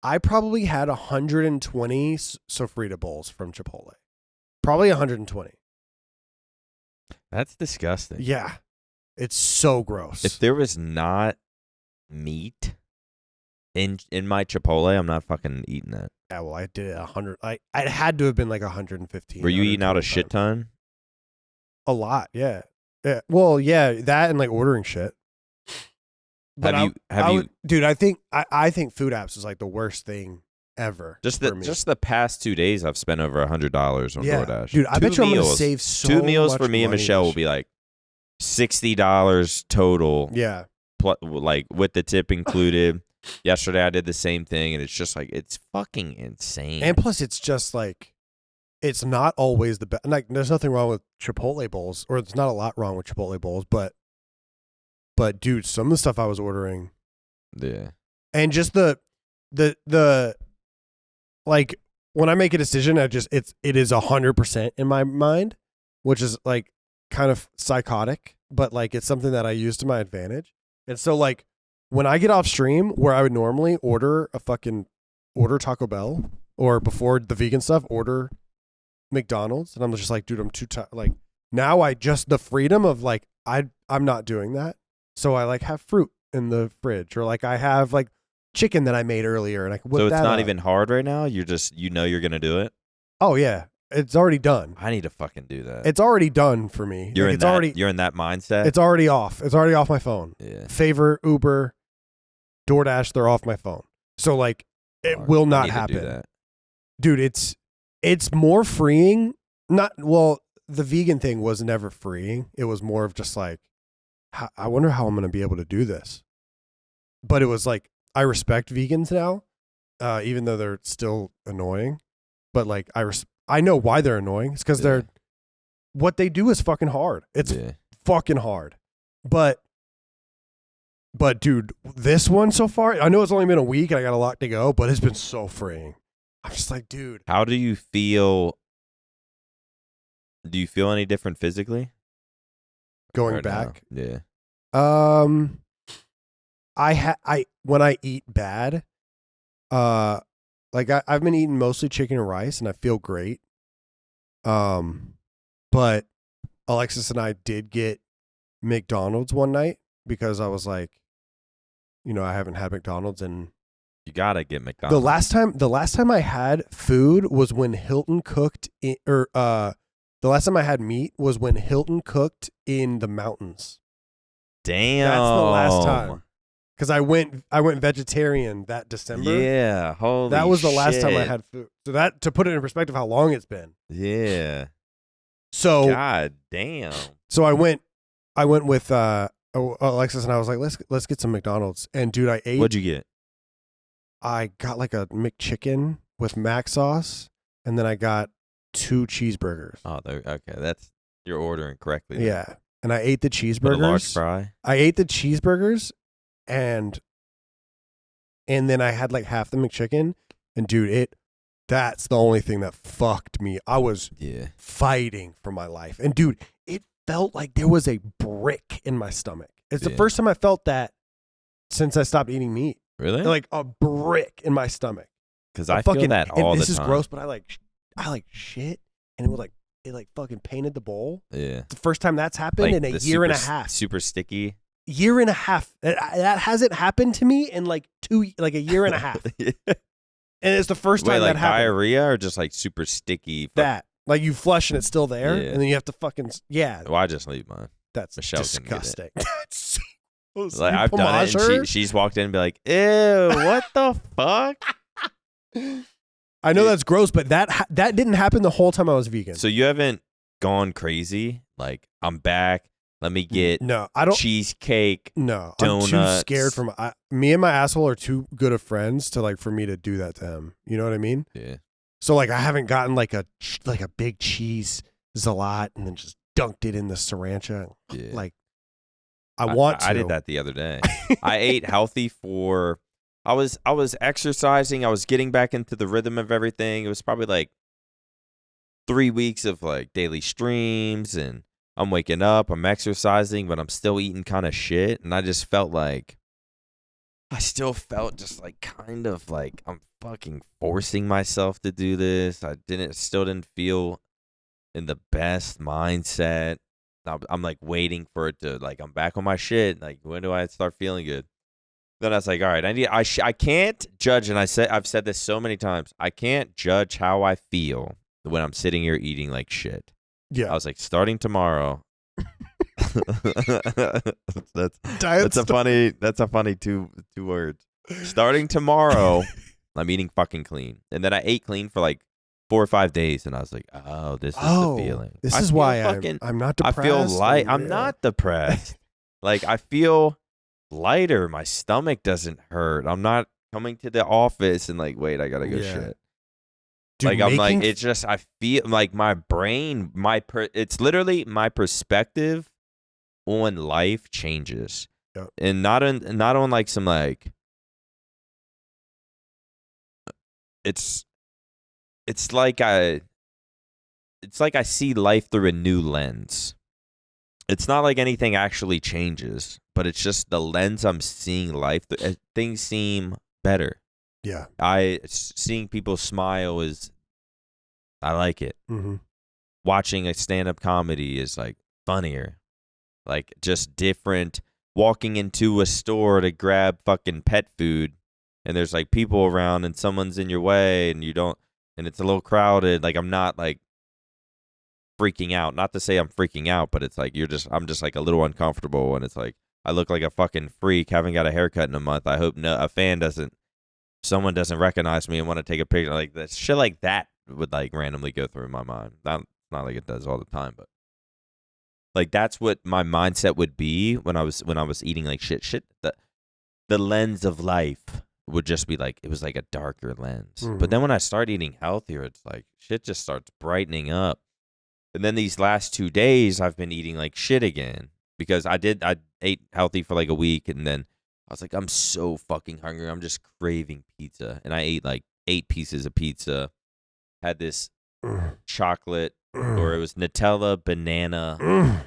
I probably had 120 sofrita bowls from Chipotle. Probably 120. That's disgusting. Yeah. It's so gross. If there was not meat in my Chipotle, I'm not fucking eating that. Yeah, well, I did it 100. I had to have been like 115. Were you eating out a shit ton? A lot, yeah. Yeah. Well, yeah, that and like ordering shit. But dude, I think food apps is like the worst thing ever. Just the past 2 days, I've spent over $100 on DoorDash. Dude, I bet you I'm gonna save so much. 2 meals for me and Michelle will be like $60 total. Yeah, like with the tip included. Yesterday I did the same thing, and it's just like it's fucking insane. And plus, it's just like it's not always the best. Like, there's nothing wrong with Chipotle bowls, or there's not a lot wrong with Chipotle bowls, but dude, some of the stuff I was ordering, yeah, and just the like when I make a decision, it is 100% in my mind, which is like kind of psychotic, but like it's something that I use to my advantage. And so like when I get off stream, where I would normally order Taco Bell, or before the vegan stuff, order McDonald's, and I'm just like, dude, I'm too tired. Like now the freedom of like I'm not doing that. So I like have fruit in the fridge, or like I have like chicken that I made earlier, and I can whip that. So it's not even hard right now. You're just you're gonna do it. Oh yeah, it's already done. I need to fucking do that. It's already done for me. You're in that mindset. It's already off. It's already off my phone. Yeah. Favor, Uber, DoorDash, they're off my phone. So like it will not happen. Do that. Dude, it's more freeing. The vegan thing was never freeing. It was more of just like, I wonder how I'm going to be able to do this. But it was like, I respect vegans now, even though they're still annoying. But like, I know why they're annoying. It's because what they do is fucking hard. It's fucking hard. But dude, this one so far, I know it's only been a week and I got a lot to go, but it's been so freeing. I'm just like, dude. How do you feel? Do you feel any different physically? Going back? Yeah. When I eat bad, like I've been eating mostly chicken and rice, and I feel great. But Alexis and I did get McDonald's one night because I was like, I haven't had McDonald's, and you gotta get McDonald's. The last time I had food was when Hilton cooked the last time I had meat was when Hilton cooked in the mountains. Damn. That's the last time. Because I went vegetarian that December. Yeah, holy That was the shit. last time I had food. So that, to put it in perspective, how long it's been. Yeah. So God damn. So I went with Alexis, and I was like, let's get some McDonald's. And dude, I ate. What'd you get? I got like a McChicken with mac sauce, and then I got 2 cheeseburgers. Oh, okay. You're ordering correctly. Then. Yeah. And I ate the cheeseburgers. With a large fry? I ate the cheeseburgers, and then I had like half the McChicken, and dude, that's the only thing that fucked me. I was fighting for my life. And dude, it felt like there was a brick in my stomach. It's the first time I felt that since I stopped eating meat. Really? Like a brick in my stomach. Because I feel that all the time. This is gross, but I like shit, and it fucking painted the bowl. Yeah. The first time that's happened Like in a year and a half. Super sticky. Year and a half. That hasn't happened to me in like a year and a half. Yeah. And it's the first time like that happened. Diarrhea or just like super sticky? That. Like you flush and it's still there, Yeah. and then you have to fucking Well, I just leave mine. That's Michelle can get disgusting. Like I've done it, and she's walked in and be like, "Ew, what the fuck?" I know that's gross, but that didn't happen the whole time I was vegan. So you haven't gone crazy? Like I'm back. Let me get I don't cheesecake. No, donuts. I'm too scared from. Me and my asshole are too good of friends to for me to do that to him. You know what I mean? Yeah. So I haven't gotten like a big cheese Zalat and then just dunked it in the sriracha. Yeah. I want to. I did that the other day. I ate healthy for. I was exercising. I was getting back into the rhythm of everything. It was probably like 3 weeks of like daily streams, and I'm waking up, I'm exercising, but I'm still eating kind of shit. And I just felt like I still felt just like kind of like I'm fucking forcing myself to do this. I still didn't feel in the best mindset. I'm like waiting for it to I'm back on my shit. Like when do I start feeling good? Then I was like, all right, I can't judge. And I've said this so many times. I can't judge how I feel when I'm sitting here eating like shit. Yeah. I was like, starting tomorrow. that's a funny two words. Starting tomorrow, I'm eating fucking clean. And then I ate clean for like 4 or 5 days, and I was like, oh, this is the feeling. This is why I'm not depressed. I feel light. I'm not depressed. Like I feel lighter. My stomach doesn't hurt. I'm not coming to the office and like, wait, I gotta go shit. Dude, it's just I feel like my brain, it's literally my perspective on life changes, and not on like some like. It's like I see life through a new lens. It's not like anything actually changes, but it's just the lens I'm seeing life through. Things seem better. Yeah. Seeing people smile I like it. Mm-hmm. Watching a stand-up comedy is like funnier. Like just different. Walking into a store to grab fucking pet food, and there's like people around and someone's in your way and and it's a little crowded. Like I'm not like freaking out. Not to say I'm freaking out, but it's like I'm just like a little uncomfortable, and it's like I look like a fucking freak. Haven't got a haircut in a month. I hope someone doesn't recognize me and want to take a picture. Like that shit like that would like randomly go through my mind. Not like it does all the time, but like that's what my mindset would be when I was eating like shit. The lens of life would just be like, it was like a darker lens. Mm-hmm. But then when I start eating healthier, it's like shit just starts brightening up. And then these last 2 days I've been eating like shit again because I ate healthy for like a week, and then I was like, I'm so fucking hungry. I'm just craving pizza. And I ate like 8 pieces of pizza. Had this chocolate, or it was Nutella, banana,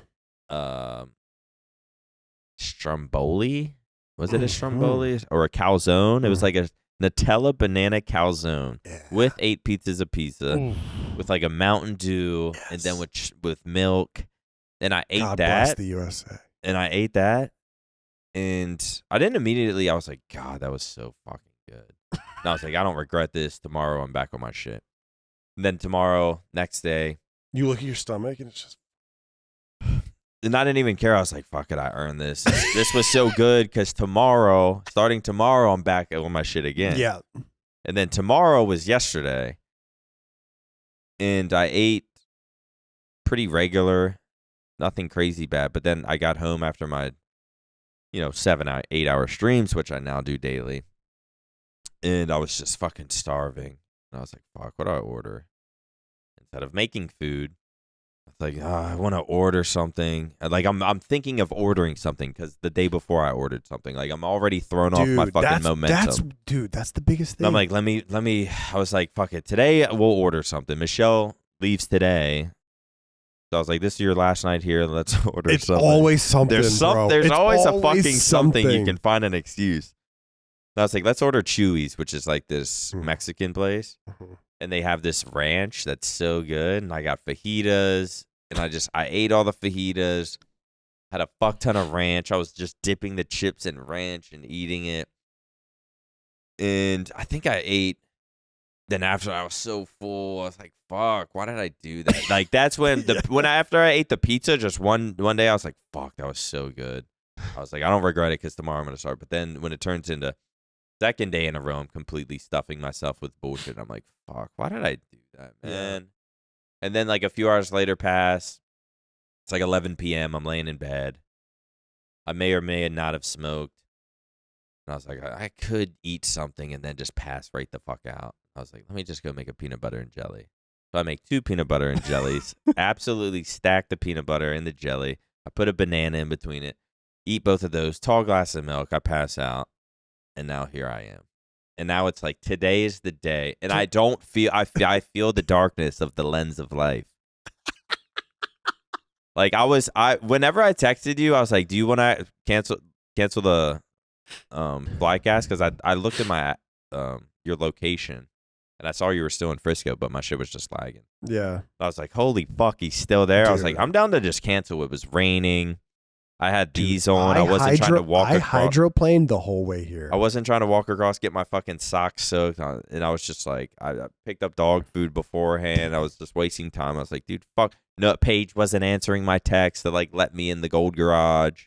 stromboli. Was it a stromboli or a calzone? It was like a Nutella banana calzone with 8 pieces of pizza, with like a Mountain Dew, and then with milk. And I ate God that. Bless the USA. And I ate that. And I didn't immediately, I was like, God, that was so fucking good. And I was like, I don't regret this. Tomorrow, I'm back on my shit. And then tomorrow, next day. You look at your stomach and it's just. And I didn't even care. I was like, fuck it, I earned this. This was so good because starting tomorrow, I'm back on my shit again. Yeah. And then tomorrow was yesterday. And I ate pretty regular, nothing crazy bad. But then I got home after my 7-8 hour streams, which I now do daily. And I was just fucking starving. And I was like, fuck, what do I order? Instead of making food, I was like, I want to order something. Like I'm thinking of ordering something because the day before I ordered something. Like I'm already thrown off my fucking momentum. That's the biggest thing. And I'm like, let me. I was like, fuck it. Today we'll order something. Michelle leaves today. So I was like, this is your last night here. Let's order something. It's always something, There's bro. There's It's always a fucking something. You something. can find an excuse. I was like, let's order Chewy's, which is like this Mexican place. Mm-hmm. And they have this ranch that's so good. And I got fajitas. And I ate all the fajitas. Had a fuck ton of ranch. I was just dipping the chips in ranch and eating it. And I think I ate. Then after I was so full, I was like, fuck, why did I do that? Like, that's when after I ate the pizza, just one day, I was like, fuck, that was so good. I was like, I don't regret it because tomorrow I'm going to start. But then when it turns into second day in a row, I'm completely stuffing myself with bullshit. I'm like, fuck, why did I do that, man? Yeah. And then like a few hours later pass. It's like 11 p.m. I'm laying in bed. I may or may not have smoked. And I was like, I could eat something and then just pass right the fuck out. I was like, let me just go make a peanut butter and jelly. So I make 2 peanut butter and jellies. Absolutely stack the peanut butter and the jelly. I put a banana in between it. Eat both of those. Tall glass of milk. I pass out. And now here I am. And now it's like, today is the day. And I don't feel, I feel the darkness of the lens of life. Like whenever I texted you, I was like, do you want to cancel the Flycast? Because I looked at my your location and I saw you were still in Frisco, but my shit was just lagging. Yeah. I was like, holy fuck, he's still there. Dude. I was like, I'm down to just cancel. It was raining. I had these on. I wasn't trying to walk across. I hydroplaned the whole way here. I wasn't trying to walk across, get my fucking socks soaked. And I was just like, I picked up dog food beforehand. I was just wasting time. I was like, dude, fuck. No, Paige wasn't answering my text to like let me in the gold garage,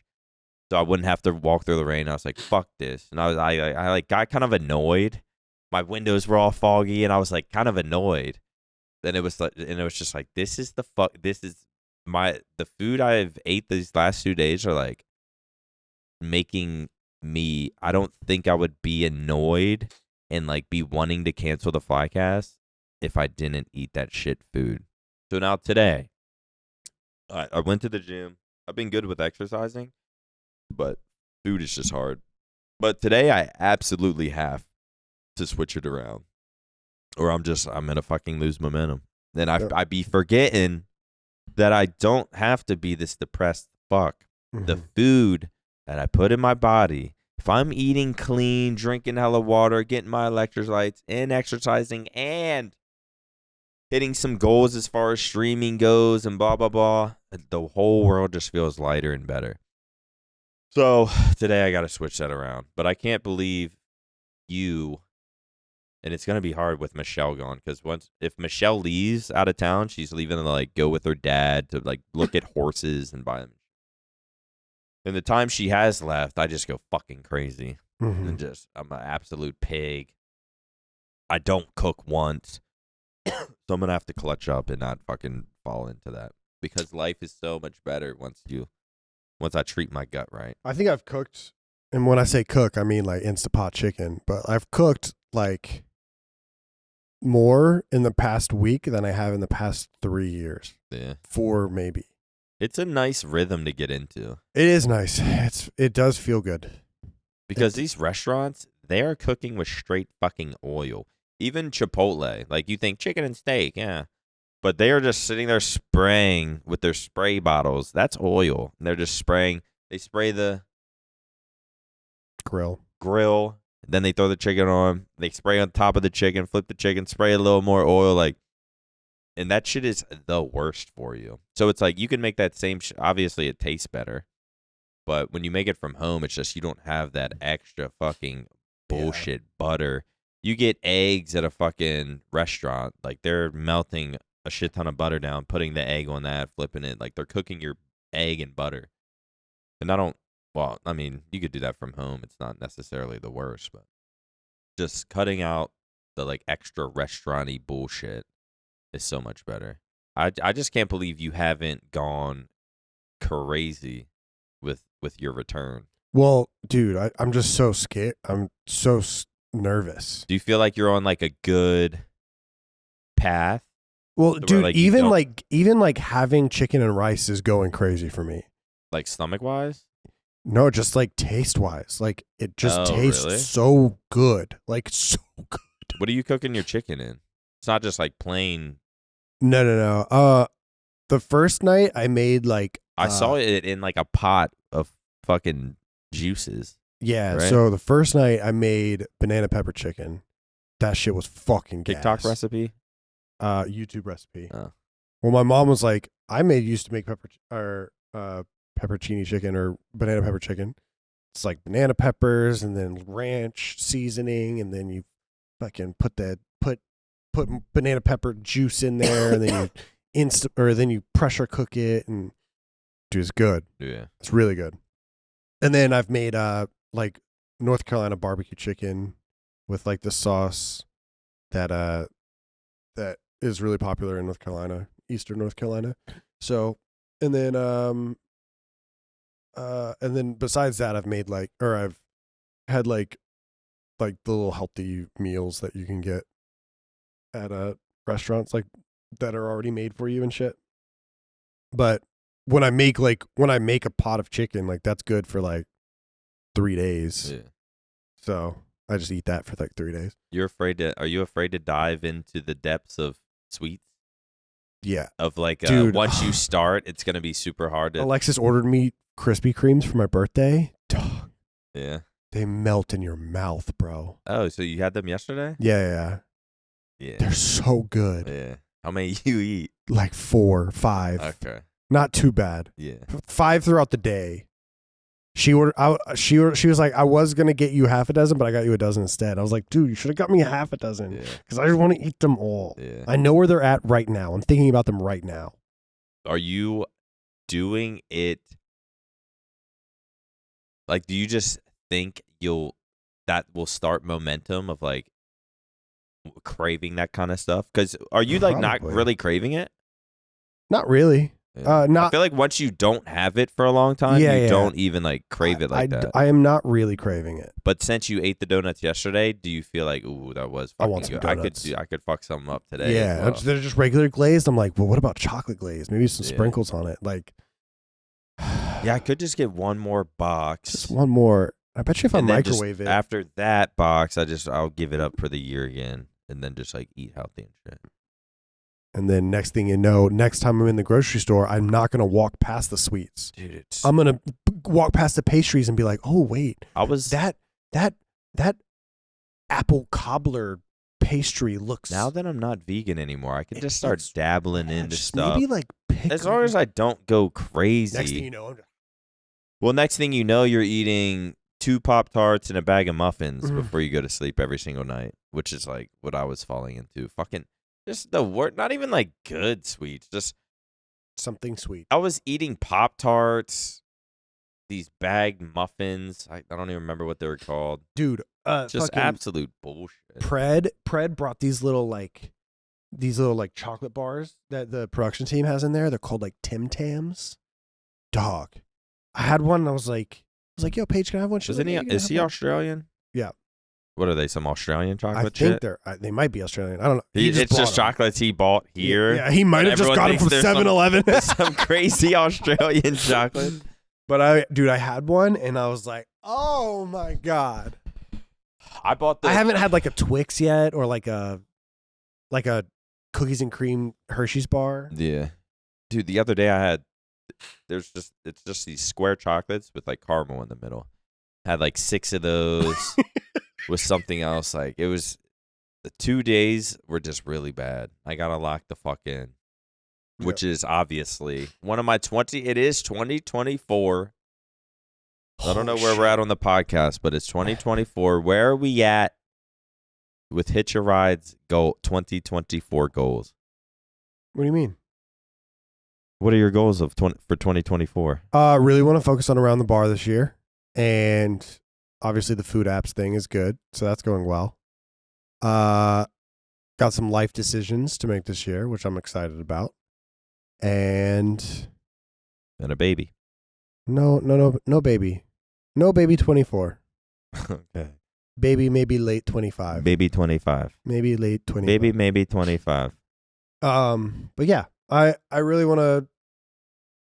so I wouldn't have to walk through the rain. I was like, fuck this. And I like got kind of annoyed. My windows were all foggy, and I was like kind of annoyed. Then it was like, and it was just like, this is the food I've ate these last 2 days are like making me. I don't think I would be annoyed and like be wanting to cancel the Flycast if I didn't eat that shit food. So now today, I went to the gym. I've been good with exercising, but food is just hard. But today I absolutely have to switch it around, or I'm gonna fucking lose momentum. Then I be forgetting that I don't have to be this depressed fuck. Mm-hmm. The food that I put in my body, if I'm eating clean, drinking hella water, getting my electrolytes, and exercising, and hitting some goals as far as streaming goes and blah, blah, blah, the whole world just feels lighter and better. So today I got to switch that around. But I can't believe you, and it's going to be hard with Michelle gone, because if Michelle leaves out of town, she's leaving to like go with her dad to like look at horses and buy them. And the time she has left, I just go fucking crazy. Mm-hmm. And I'm an absolute pig. I don't cook once. So I'm going to have to clutch up and not fucking fall into that, because life is so much better once I treat my gut right. I think I've cooked, and when I say cook, I mean like Instapot chicken, but I've cooked like more in the past week than I have in the past 3 years. Yeah. 4 maybe. It's a nice rhythm to get into. It is nice. It does feel good. Because these restaurants, they are cooking with straight fucking oil. Even Chipotle, like you think chicken and steak, yeah. But they are just sitting there spraying with their spray bottles. That's oil. And they're just spraying. They spray the grill. Then they throw the chicken on. They spray on top of the chicken, flip the chicken, spray a little more oil. And that shit is the worst for you. So it's like you can make that same obviously it tastes better. But when you make it from home, it's just you don't have that extra fucking bullshit butter. You get eggs at a fucking restaurant. Like they're melting a shit ton of butter down, putting the egg on that, flipping it. Like they're cooking your egg in butter. And you could do that from home. It's not necessarily the worst, but just cutting out the like extra restaurant-y bullshit is so much better. I just can't believe you haven't gone crazy with your return. Well, dude, I'm just so scared. I'm so nervous. Do you feel like you're on like a good path? Well, dude, even like having chicken and rice is going crazy for me. Like stomach wise? No, just like taste wise. Like it just tastes really? So good. Like so good. What are you cooking your chicken in? It's not just like plain. No. The first night I made like I saw it in like a pot of fucking juices. Yeah. Right? So the first night I made banana pepper chicken. That shit was fucking gas. TikTok recipe? YouTube recipe. Oh. Well, my mom was like, used to make peppercini chicken or banana pepper chicken. It's like banana peppers and then ranch seasoning, and then you fucking put banana pepper juice in there, and then you pressure cook it, and dude, it's good. Yeah. It's really good. And then I've made like North Carolina barbecue chicken with like the sauce that is really popular in North Carolina, Eastern North Carolina. So, and then besides that, I've had like the little healthy meals that you can get at restaurants, like that are already made for you and shit. But when I make a pot of chicken, like that's good for like 3 days. Yeah. So I just eat that for like 3 days. Are you afraid to dive into the depths of sweets? Yeah. Of like, dude, once you start, it's going to be super hard to. Alexis ordered me Krispy Kremes for my birthday. Yeah. They melt in your mouth, bro. Oh, so you had them yesterday? Yeah. They're so good. Yeah. How many you eat? Like 4, 5. Okay. Not too bad. Yeah. 5 throughout the day. She was like, I was gonna get you half a dozen, but I got you a dozen instead. I was like, dude, you should have got me half a dozen because I just want to eat them all. Yeah. I know where they're at right now. I'm thinking about them right now. Are you doing it? Like, do you just think that will start momentum of like craving that kind of stuff? Because are you like not really craving it? Not really. Yeah. I feel like once you don't have it for a long time, you don't even like crave it like that. I am not really craving it. But since you ate the donuts yesterday, do you feel like, ooh, that was fucking I want some good. donuts. I could fuck something up today. Yeah, well. they're just regular glazed. I'm like, well, what about chocolate glazed? Maybe some sprinkles on it. Like, yeah, I could just get one more box. Just one more. I bet you if I microwave it. After that box, I'll give it up for the year again, and then just like eat healthy and shit. And then next thing you know, next time I'm in the grocery store, I'm not going to walk past the sweets. Dude, I'm going to walk past the pastries and be like, oh, wait. That apple cobbler pastry looks. Now that I'm not vegan anymore, I can just start dabbling into stuff. Maybe like pick. As long as I don't go crazy. Next thing you know. Next thing you know, you're eating 2 Pop-Tarts and a bag of muffins before you go to sleep every single night, which is like what I was falling into. Fucking. Just the word, not even like good sweets, just something sweet. I was eating Pop-Tarts, these bagged muffins. I don't even remember what they were called. Dude, just absolute bullshit. Pred brought these little chocolate bars that the production team has in there. They're called like Tim Tams. Dog. I had one and I was like, yo, Paige, can I have one? Is he Australian? Yeah. What are they? Some Australian chocolate shit? I think they might be Australian. I don't know. It's just chocolates he bought here. Yeah, he might have just got them from 7-Eleven. Some crazy Australian chocolate. But I had one and I was like, oh my God. I haven't had like a Twix yet or like a cookies and cream Hershey's bar. Yeah. Dude, the other day I had it's just these square chocolates with like caramel in the middle. I had like 6 of those. With something else, like it was the 2 days were just really bad. I gotta lock the fuck in, which is obviously one of my 20. It is 2024. I don't know where we're at on the podcast, but it's 2024. Where are we at with Hitch a Ride's goal 2024 goals? What do you mean? What are your goals for 2024? Really want to focus on around the bar this year, and obviously the food apps thing is good, so that's going well. Got some life decisions to make this year, which I'm excited about. And a baby. No baby. No baby 24. Okay. Baby maybe late 25. Baby 25. Maybe late 25. Baby maybe 25. But yeah, I really want to.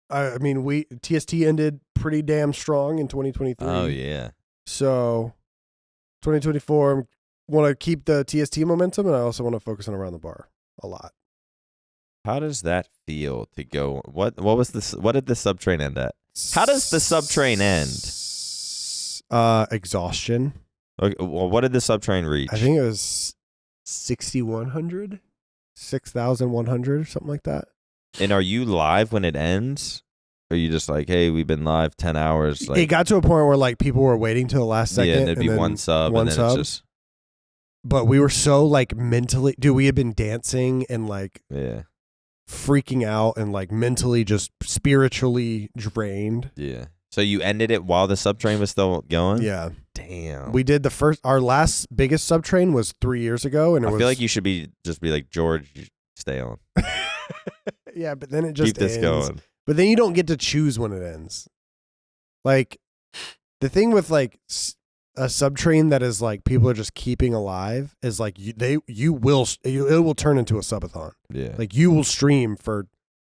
I mean, TST ended pretty damn strong in 2023. Oh yeah. So 2024, I want to keep the TST momentum, and I also want to focus on around the bar a lot. How does that feel to go? What was this? What did the subtrain end at? How does the subtrain end? Exhaustion. Okay, well, what did the subtrain reach? I think it was 6,100, 6,100 or something like that. And are you live when it ends? Or are you just like, hey, we've been live 10 hours? Like, it got to a point where like people were waiting till the last second. Yeah, and it'd be one sub. One and then sub. It's just, but we were so like mentally, dude, we had been dancing and like yeah. freaking out and like mentally just spiritually drained. Yeah. So you ended it while the subtrain was still going? Yeah. Damn. We did our last biggest subtrain was 3 years ago. And I feel like you should just be like, George, stay on. Yeah, but then it just keep this ends. going. But then you don't get to choose when it ends. Like the thing with like a subtrain that is like people are just keeping alive is like it will turn into a subathon. Yeah. Like you will stream for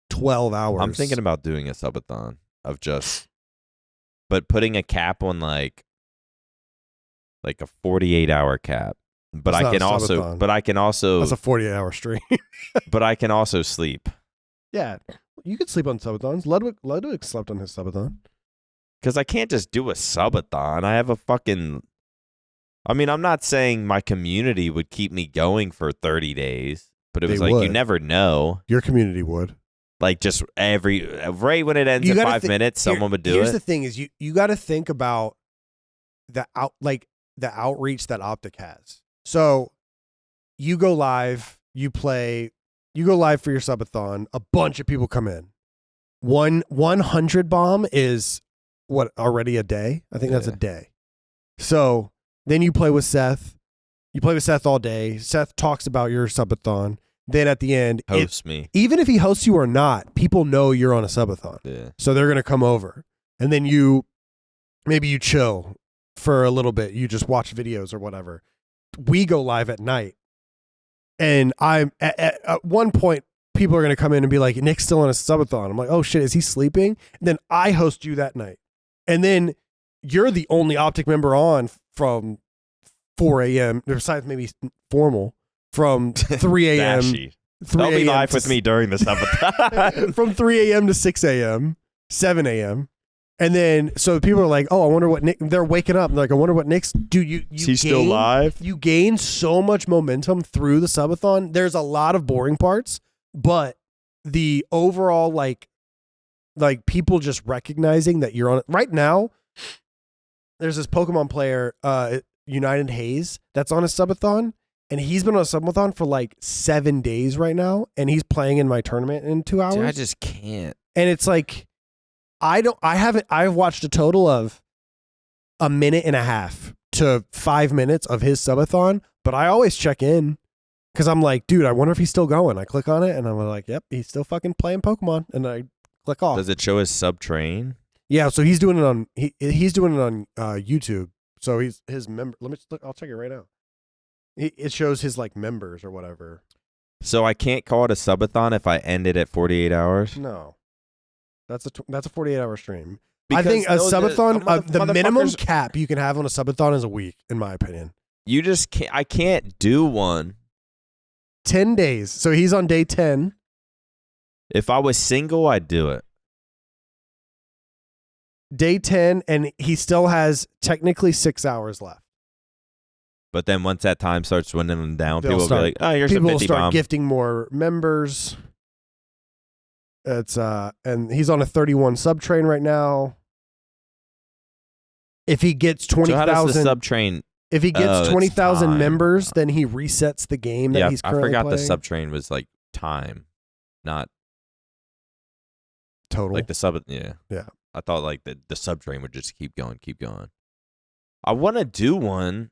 12 hours. I'm thinking about doing a subathon of but putting a cap on like a 48-hour cap. But That's I can not a also subathon. That's a 48-hour stream. but I can also sleep. Yeah. You could sleep on subathons. Ludwig slept on his subathon. Because I can't just do a subathon. I have I'm not saying my community would keep me going for 30 days, but it was like, you never know. Your community would. Like just right when it ends in 5 minutes, someone would do it. Here's the thing is you got to think about the outreach that OpTic has. So you go live, you go live for your subathon, a bunch of people come in. 100 bomb is what, already a day? I think that's a day. So then you play with Seth. You play with Seth all day. Seth talks about your subathon. Then at the end, hosts me. Even if he hosts you or not, people know you're on a subathon. Yeah. So they're going to come over. And then maybe you chill for a little bit. You just watch videos or whatever. We go live at night. And I'm at one point, people are going to come in and be like, Nick's still on a subathon. I'm like, oh shit, is he sleeping? And then I host you that night. And then you're the only OpTic member on from 4 a.m. besides maybe formal from 3 a.m. They'll be live with me during the subathon. From 3 a.m. to 6 a.m., 7 a.m. And then, so people are like, oh, I wonder what Nick, they're waking up. They're like, I wonder what Nick's, dude, He's still live? You gain so much momentum through the subathon. There's a lot of boring parts, but the overall, like people just recognizing that you're on it. Right now, there's this Pokemon player, United Hayes, that's on a subathon, and he's been on a subathon for like 7 days right now, and he's playing in my tournament in 2 hours. Dude, I just can't. And it's like, I've watched a total of 1.5 minutes to 5 minutes of his subathon, but I always check in because I'm like, dude, I wonder if he's still going. I click on it and I'm like, yep, he's still fucking playing Pokemon, and I click off. Does it show his subtrain? Yeah, so he's doing it on he's doing it on YouTube. So his member. Let me look. I'll check it right now. It shows his like members or whatever. So I can't call it a subathon if I end it at 48 hours. No. That's a 48-hour stream. Because I think a subathon, the minimum motherfuckers- cap you can have on a subathon is a week, in my opinion. You just can't. I can't do one. 10 days. So he's on day 10. If I was single, I'd do it. Day 10, and he still has technically 6 hours left. But then once that time starts dwindling down, They'll people will be like, oh, here's a 50 People will start bomb. gifting more members. It's and he's on a 31 sub train right now. If he gets 20,000, so how does the subtrain? If he gets 20,000 time. members, then he resets the game that he's currently I forgot playing. the subtrain was like time, not total. like the sub. Yeah. I thought like the subtrain would just keep going. I want to do one,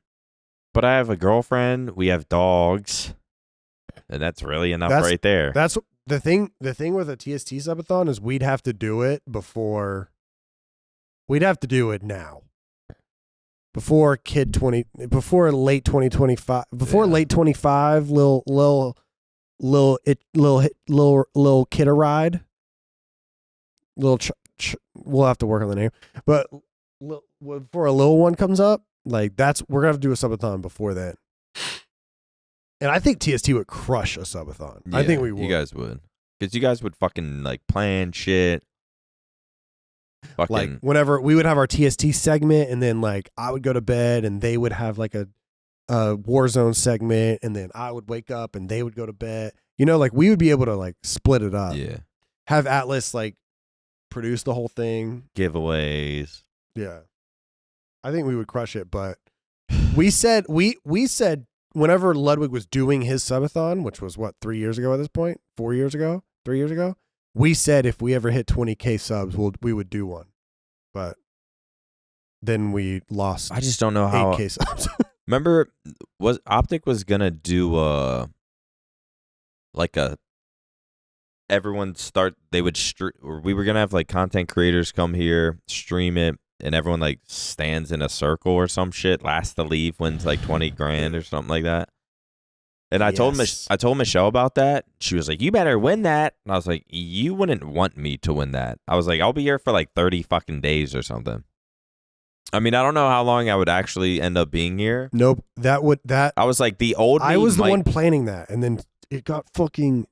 but I have a girlfriend. We have dogs, and that's really enough right there. That's the thing. The thing with a TST subathon is we'd have to do it before. We'd have to do it now. Before late 2025, late 25, little kid a ride. We'll have to work on the name, but before a little one comes up, like we're gonna have to do a subathon before that. And I think TST would crush a subathon. Yeah, I think we would. You guys would, because you guys would fucking like plan shit. Fucking, Like whenever we would have our TST segment, and then like I would go to bed, and they would have like a Warzone segment, and then I would wake up, and they would go to bed. You know, like we would be able to like split it up. yeah. Have Atlas like produce the whole thing. Giveaways. Yeah, I think we would crush it. But we said whenever Ludwig was doing his subathon, which was what 3 years ago at this point, 4 years ago, 3 years ago. We said if we ever hit 20K subs, we would do one. But then we lost. I just don't know how. 8K subs. Remember, OpTic was gonna do everyone start. They would we were gonna have like content creators come here, stream it, and everyone like stands in a circle or some shit. Last to leave wins like 20 grand or something like that. And I told Michelle about that. She was like, "You better win that." And I was like, "You wouldn't want me to win that." I was like, "I'll be here for like 30 fucking days or something." I mean, I don't know how long I would actually end up being here. Nope. I was like, the old me I was the one planning that, and then it got fucking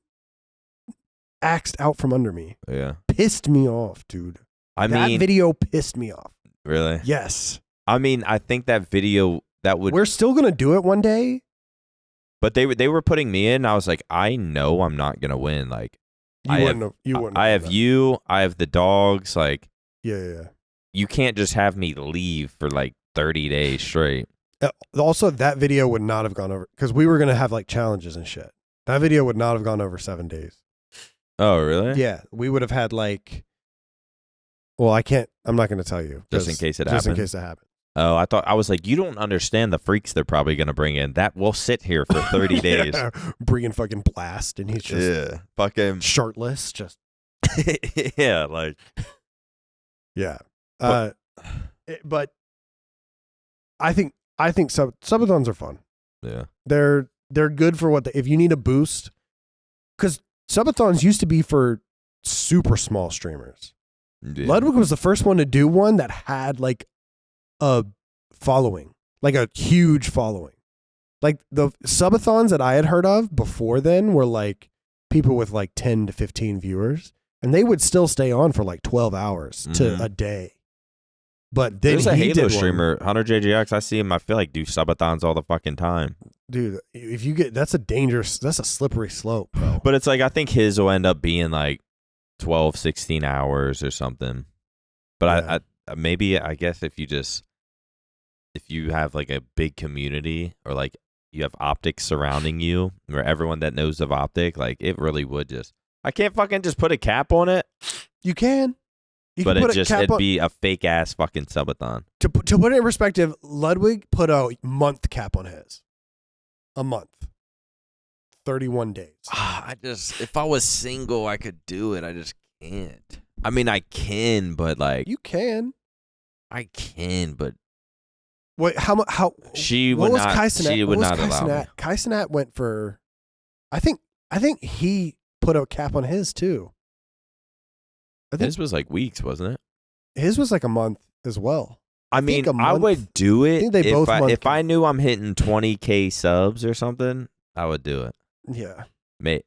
axed out from under me. Yeah. Pissed me off, dude. That video pissed me off. Really? Yes. I mean, I think that video We're still gonna do it one day. But they were putting me in. I was like, I know I'm not gonna win. Like, I have you. I have the dogs. Like, yeah. You can't just have me leave for like 30 days straight. Also, that video would not have gone over because we were gonna have like challenges and shit. That video would not have gone over 7 days. Oh, really? Yeah, we would have had like. Well, I'm not gonna tell you just in case it happens. Just in case it happens. Oh, I was like, you don't understand the freaks they're probably going to bring in. That will sit here for 30 days. Yeah, bringing fucking Blast, and he's just fucking shirtless, just yeah, like yeah. But I think subathons are fun. Yeah, they're good for if you need a boost, because subathons used to be for super small streamers. Yeah. Ludwig was the first one to do one that had like a following, like a huge following. Like the subathons that I had heard of before then were like people with like 10 to 15 viewers, and they would still stay on for like 12 hours to a day. But then there's a Halo streamer, Hunter JJX. I see him. I feel like do subathons all the fucking time. Dude, if you get that's a slippery slope, bro. But it's like I think his will end up being like 12, 16 hours or something. But yeah. I guess if you have like a big community, or like you have OpTic surrounding you, or everyone that knows of OpTic, like it really would I can't fucking just put a cap on it. You can. But it'd be a fake ass fucking subathon. To put it in perspective, Ludwig put a month cap on his. A month. 31 days. If I was single, I could do it. I just can't. I mean, I can, but like. You can. I can, but. Wait, how she would not. She would not allow me. Kai Cenat went for. I think he put a cap on his too. His was like weeks, wasn't it? His was like a month as well. I mean, I would do it if I knew I'm hitting 20K subs or something. I would do it. Yeah.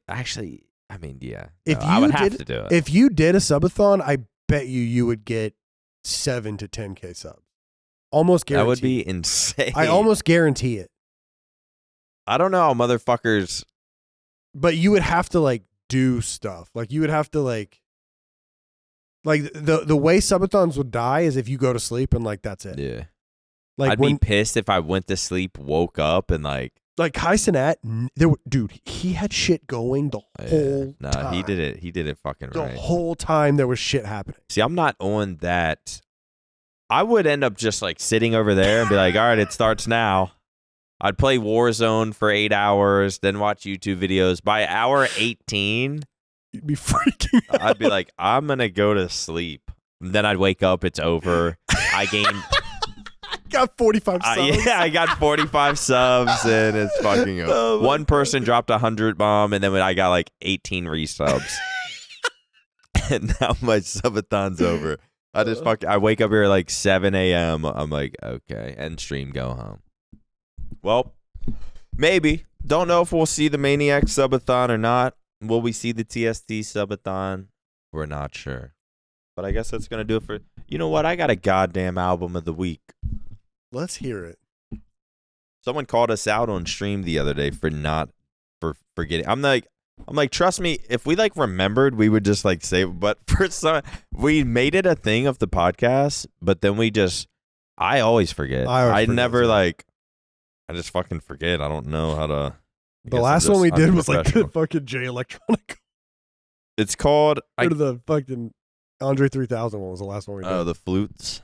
Actually, I mean, yeah. I would have to do it. If you did a subathon, I bet you would get 7 to 10K subs. Almost guaranteed. That would be insane. I almost guarantee it. I don't know how motherfuckers. But you would have to like do stuff. Like you would have to like the way subathons would die is if you go to sleep and like that's it. Yeah. Like I'd be pissed if I went to sleep, woke up, and like Kai Cenat, dude, he had shit going the whole time. He did it. He did it fucking right. The whole time there was shit happening. See, I'm not on that. I would end up just like sitting over there and be like, all right, it starts now. I'd play Warzone for 8 hours, then watch YouTube videos. By hour 18, you'd be freaking out. I'd be like, I'm going to go to sleep. And then I'd wake up, it's over. I gained... got 45 subs. Yeah, I got 45 subs, and it's fucking over. Oh, one person dropped 100 bomb, and then I got like 18 resubs. And now my subathon's over. I wake up here at like 7 a.m. I'm like, okay, end stream, go home. Well, maybe. Don't know if we'll see the Maniac subathon or not. Will we see the TST subathon? We're not sure. But I guess that's going to do it for... You know what? I got a goddamn album of the week. Let's hear it. Someone called us out on stream the other day for forgetting. I'm like, trust me, if we like remembered, we would just like say, but for some, we made it a thing of the podcast, but then I always forget. I never like, I just fucking forget. I don't know how to. The last one we did was like the fucking J Electronic. It's called. The fucking Andre 3000 one was the last one we did. Oh, the flutes.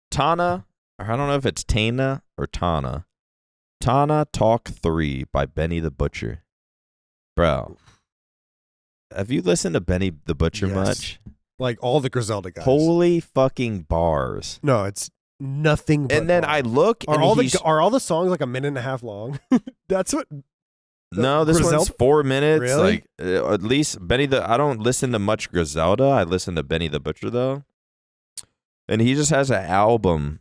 Tana, or I don't know if it's Tana or Tana. Tana Talk 3 by Benny the Butcher. Bro, have you listened to Benny the Butcher much? Like all the Griselda guys. Holy fucking bars. No, it's nothing but and then bars. I look are all the songs like a minute and a half long? That's what. No, this one's 4 minutes. Really? Like at least I don't listen to much Griselda. I listen to Benny the Butcher though. And he just has an album.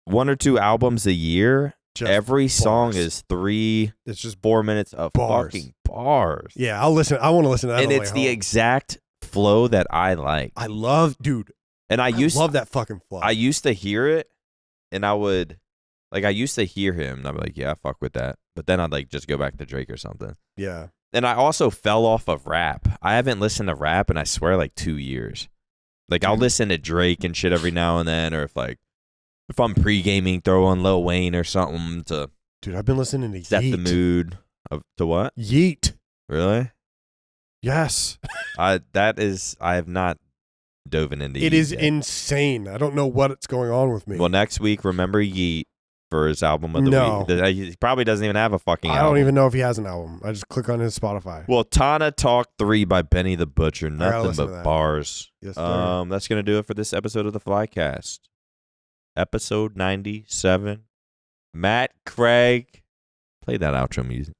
1 or 2 albums a year. Just every bars. Song is 3. It's just 4 minutes of bars. Fucking bars. Yeah, I'll listen. I want to listen to that. And it's the exact flow that I like. I love, dude. And I love that fucking flow. I used to hear it, and I used to hear him, and I'd be like, yeah, fuck with that. But then I'd like just go back to Drake or something. Yeah. And I also fell off of rap. I haven't listened to rap in, I swear, like 2 years. Like I'll listen to Drake and shit every now and then, or if I'm pre-gaming, throw on Lil Wayne or something to. Dude, I've been listening to set Yeet. the mood to what? Yeet. Really? Yes. I have not dove into Yeet. It is yet. insane. I don't know what's going on with me. Well, next week, remember Yeet for his album of the week. He probably doesn't even have a fucking album. I don't even know if he has an album. I just click on his Spotify. Well, Tana Talk 3 by Benny the Butcher. Nothing but bars. Yes, sir. That's going to do it for this episode of the Flycast. Episode 97. Matt Craig. Play that outro music.